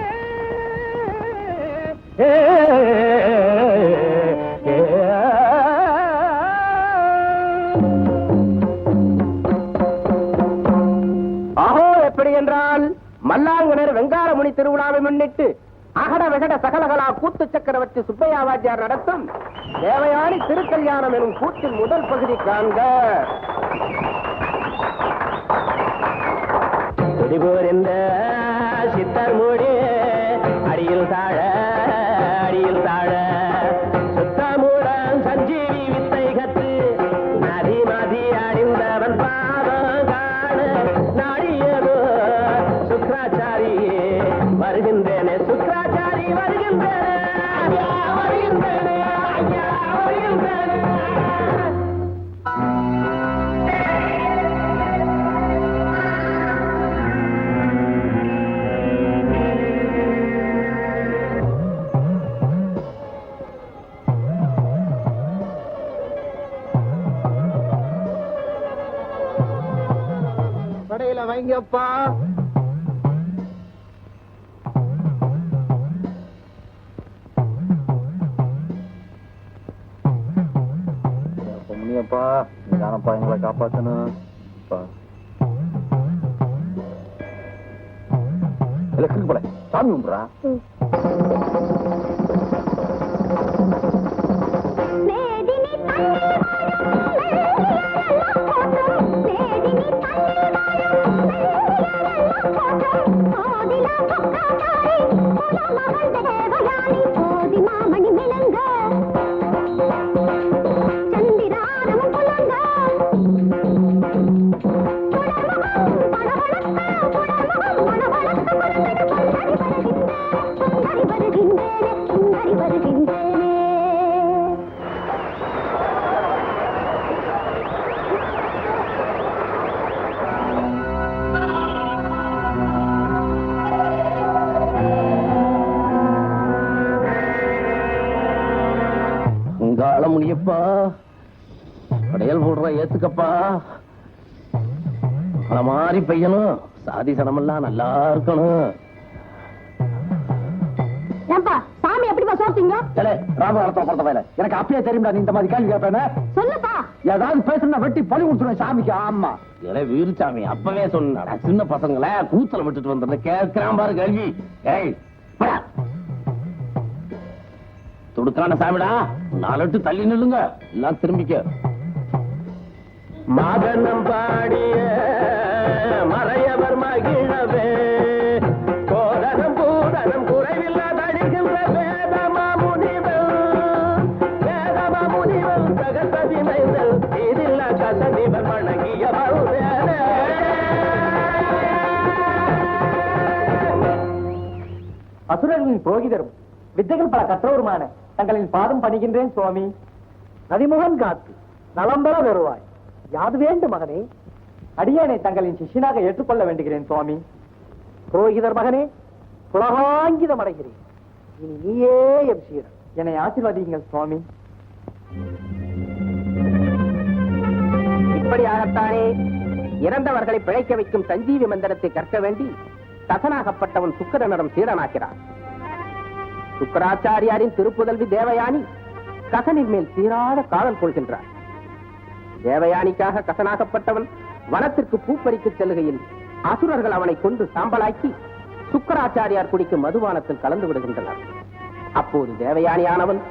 மல்லாங்கனர் வெங்காரமுனி திருவிழாவை முன்னிட்டு அகட வெகட சகலகலா கூத்து சக்கரவர்த்தி சுப்பையா வாத்தியார் நடத்தும் தேவயானி திருக்கல்யாணம் எனும் கூத்தின் முதல் பகுதி காண்க. இந்த சித்தர் மூடி அடியில் தாழ அடியில் தாழ சுத்தமுடன் சஞ்சீவி வித்தை கத்து நதி மதி அடிந்தவன் பாதம் காண நாடியதோ சுக்ராச்சாரி வருகின்றேனே சுக்ராச்சாரி வருகின்றேனே ஐயா வருகின்றேனே ஐயா வருகின்றேனே.
படையில வைங்கப்பா. முனியப்பா நீதானப்பா எங்களை காப்பாத்தணும். போல சாமி கும்பிடுறா. முடியப்பா படையல் போடுற ஏத்துக்கப்பா. மழை மாதிரி பெய்யணும், சாதி சனமெல்லாம் நல்லா இருக்கணும்.
சாமி எப்படிப்பா சோத்தீங்க?
ராமகாலத்தை பொறுத்த வேலை எனக்கு அப்பயே தெரியும்டா. நீ இந்த மாதிரி கேள்வி கேட்பேன்னு
சொல்லுப்பா.
ஏதாவது பேசுனா வெட்டி பழி கொடுத்துருவேன் சாமிக்கு. ஆமா
வீரசாமி அப்பவே சொன்ன சின்ன பசங்களை கூத்தல விட்டுட்டு வந்துடுற கேட்கிறான் பாரு கேள்வி. ஏய் துடுக்கான சாமிடா, 4 எட்டு தள்ளி நில்லுங்க எல்லாம் திரும்பிக்க. மகனம் பாடிய மறையவர் மகிழவே கோதனம் பூதனம் குறைவில்லாத அடிக்கின்ற வேதமா முனிவல் சகசதி மைந்தல் இதில்லா கசதிவர் வணங்கிய
அசுரர்களின் புரோகிதரும் வித்தைகள் பல கற்றோருமான தங்களின் பாதம் பணிகின்றேன் சுவாமி. நதிமுகன் காத்து நலம்பெற வருவாய். யாது வேண்டும் மகனே, அடியானை தங்களின் சிஷ்யனாக ஏற்றுக்கொள்ள வேண்டுகிறேன் சுவாமி. புரோகிதர் மகனே, புலகாங்கிதம் அடைகிறேன். இனி நீயே எம் சீடர். என்னை ஆசீர்வதியுங்கள் சுவாமி.
இப்படியாகத்தானே இறந்தவர்களை பிழைக்க வைக்கும் சஞ்சீவி மந்திரத்தை கற்க வேண்டி கசனாகப்பட்டவன் சுக்கிரனிடம் சீடனாக்கிறான். சுக்கராச்சாரியாரின் திருப்புதல்வி தேவயானி கசனின் மேல் தீராத காதல் கொள்கின்றார். தேவயானிக்காக கசனாகப்பட்டவன் வனத்திற்கு பூப்பறிக்கு செல்லுகையில் அசுரர்கள் அவனை கொண்டு சாம்பலாக்கி சுக்கராச்சாரியார் குடிக்கும் மதுபானத்தில் கலந்து விடுகின்றனர். அப்போது தேவயானியானவன்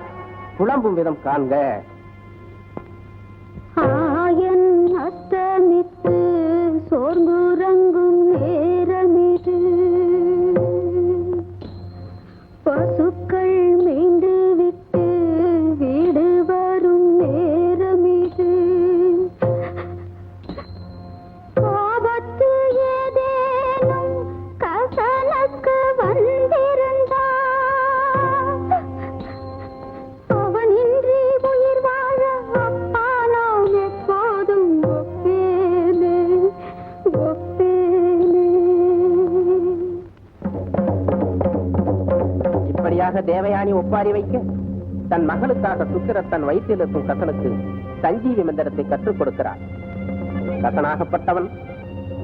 புலம்பும் விதம் காண்க.
அஸ்தமித்து சோர்ந்துறங்கும் நேரமிது, பசுக்கள் மீண்டு விட்டு வீடு வரும் நேரமிது, ஆபத்து ஏதேனும் கசனுக்கு வந்திருந்தா அவனின்றி உயிர் வாழ அப்பா நாம் எப்போதும் ஒப்பேனே ஒப்பேனே.
இப்படியாக தேவயானி ஒப்பாரி வைக்க தன் மகளுக்காக சுக்கிரர் தன் வயிற்றில் இருக்கும் கசனுக்கு சஞ்சீவி மந்திரத்தை கற்றுக் கொடுக்கிறார். கசனாகப்பட்டவன்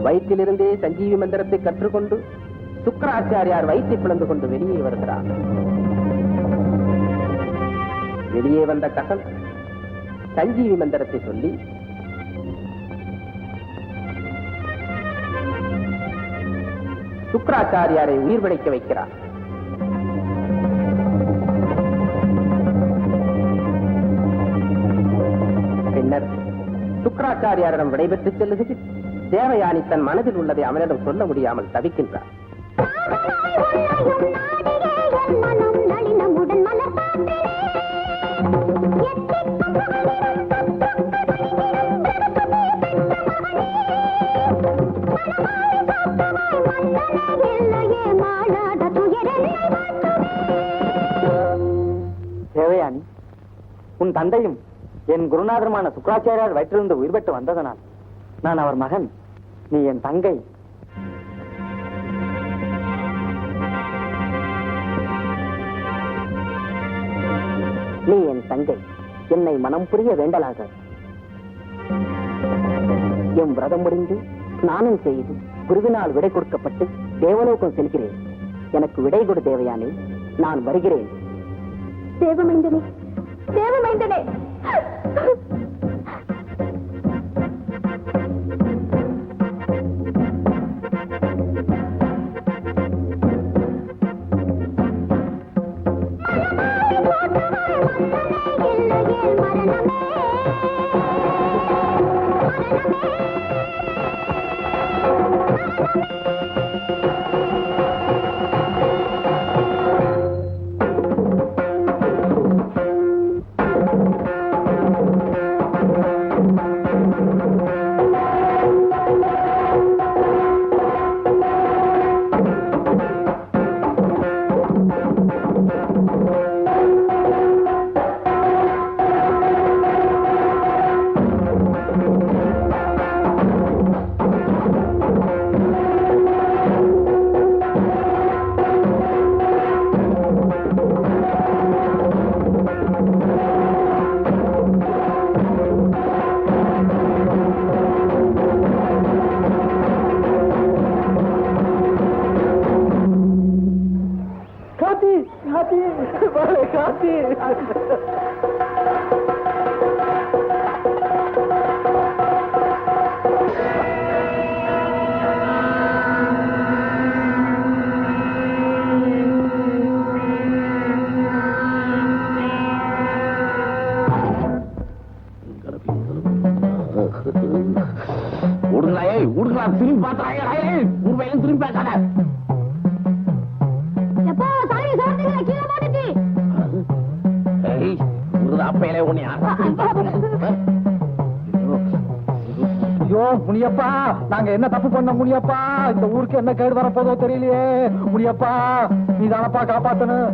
வயிற்றிலிருந்தே சஞ்சீவி மந்திரத்தை கற்றுக்கொண்டு சுக்கராச்சாரியார் வயிற்றை பிளந்து கொண்டு வெளியே வருகிறார். வெளியே வந்த கசன் சஞ்சீவி மந்திரத்தை சொல்லி சுக்கராச்சாரியாரை உயிர் பிழைக்க வைக்கிறார். பின்னர் சுக்கராச்சாரியாரிடம் விடைபெற்று செல்லுகையில் தேவயானி தன் மனதில் உள்ளதை அவனிடம் சொல்ல முடியாமல் தவிக்கின்றார்.
தேவயானி, உன் தந்தையும் என் குருநாதருமான சுக்கராச்சாரியார் வயிற்றிலிருந்து உயிர் பெற்று வந்ததனால் நான் அவர் மகன், நீ என் தங்கை.
நீ என் தங்கை, என்னை மனம் புரிய வேண்டலாக. என் விரதம் முடிந்து ஸ்நானம் செய்து குருவினால் விடை கொடுக்கப்பட்டு தேவலோகம் செல்கிறேன். எனக்கு விடை கொடு தேவயானே, நான் வருகிறேன்.
தேவமைந்தனே, தேவமைந்தனே.
திரும்பி பார்த்தாயே, ஊர்வலம் திரும்பி பார்க்காத. அப்பையில உன்னை
ஐயோ முனியப்பா, நாங்க என்ன தப்பு பண்ண முனியப்பா? இந்த ஊருக்கு என்ன கேடு வரப்போதோ தெரியலையே முனியப்பா, நீ தானப்பா காப்பாத்தணும்.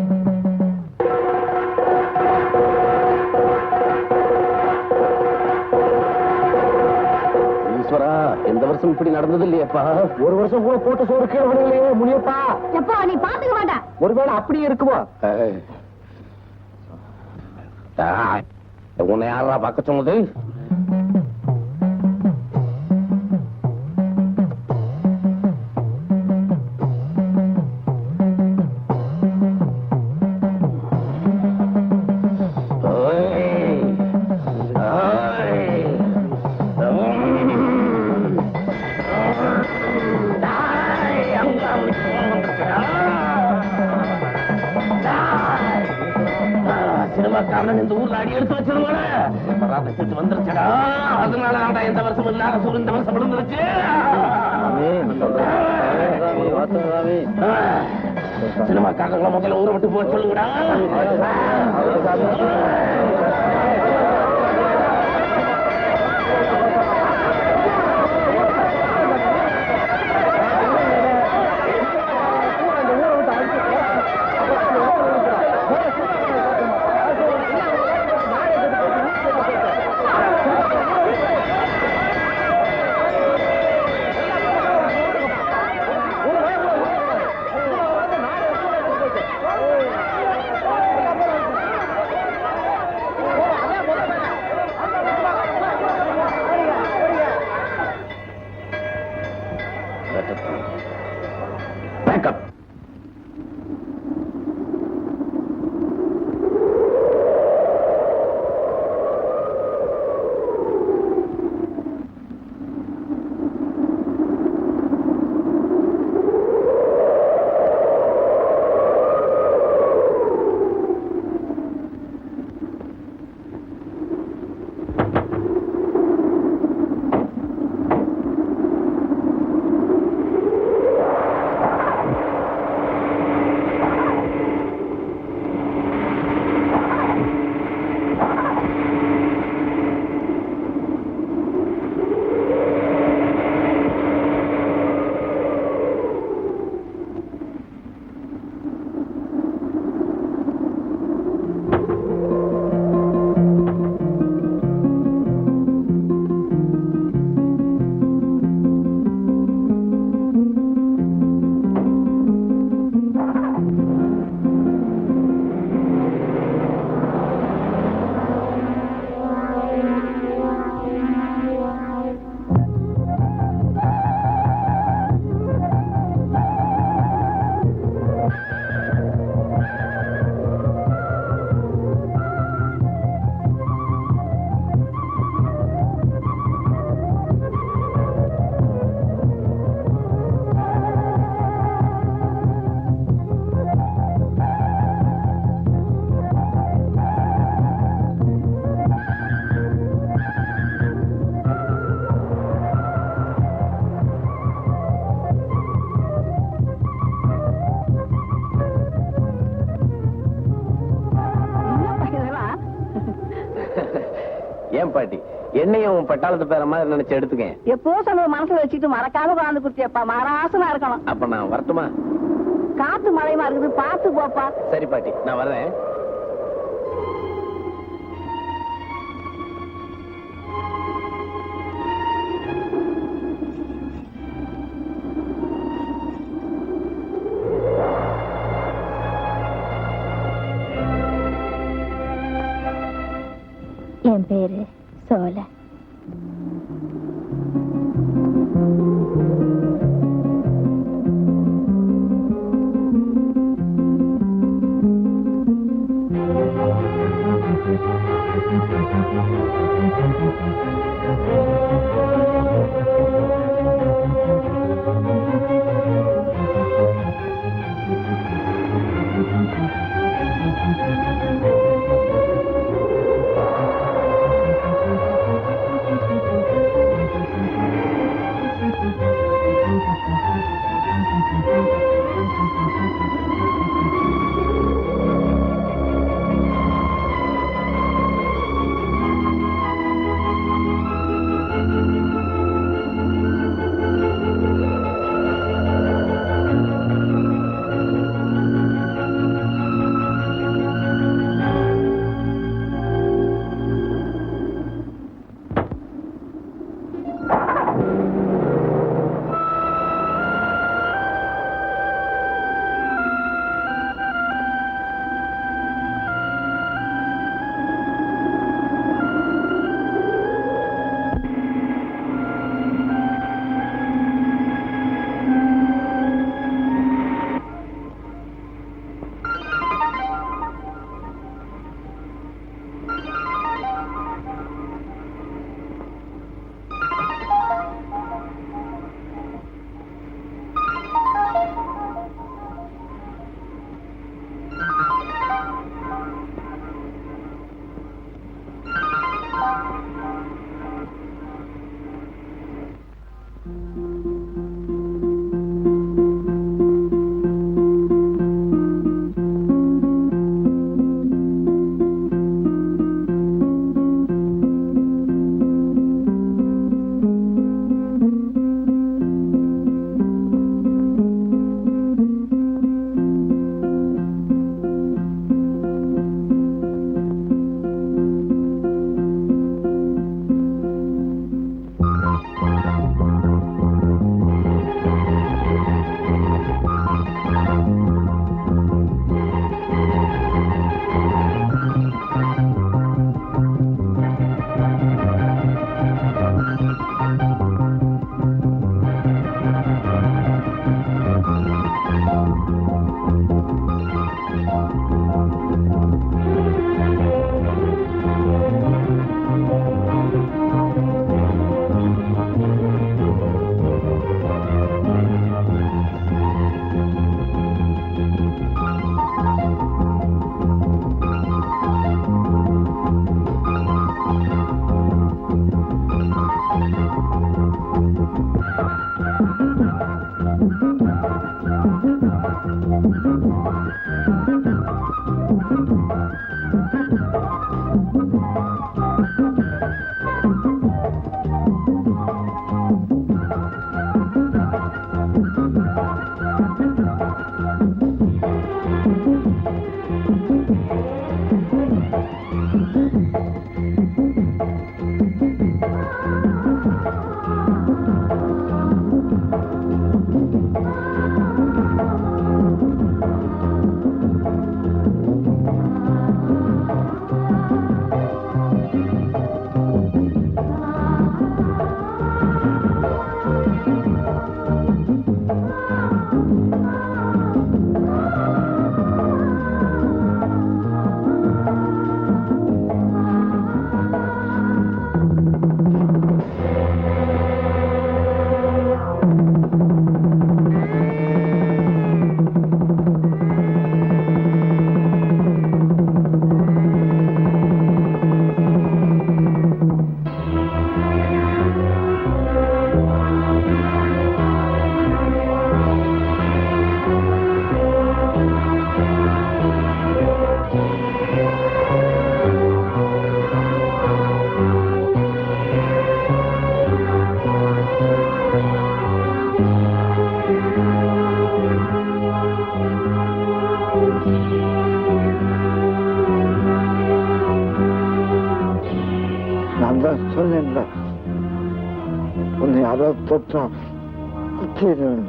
ஈஸ்வரா, எந்த வருஷம் இப்படி நடந்தது இல்லையப்பா.
ஒரு வருஷம் கூட போட்டு சோறு கேள்வியே முனியப்பா.
எப்பா நீ பாத்துக்க மாட்டா.
ஒருவேளை அப்படியே இருக்குமா?
உன்னை யாரா பார்க்க சொன்னது? சினிமாக்காரன் இந்த ஊர்ல அடி எடுத்து வச்சிருவாங்க வந்துருச்சடா. அதனால எந்த வருஷம் இல்லாத சூழ் இந்த வருஷம் விழுந்துருச்சு. சினிமாக்காரங்களை முதல்ல ஊரை விட்டு போக சொல்லுங்கடா. என்னையும் பட்டாளத்து பேர மாதிரி நினைச்சு எடுத்துக்கேன்.
எப்போ சொன்னது மனசுல வச்சுட்டு மறக்காம குழந்தை குடுத்தியப்பா, மகாராசனா இருக்கணும்.
அப்ப நான் வரட்டுமா?
காத்து மழையுமா இருக்குது, பார்த்து போப்பா.
சரி பாட்டி, நான் வர்றேன்.
என் பேரு சோல.
யாரோ தொட்டா குத்திடுவேன்.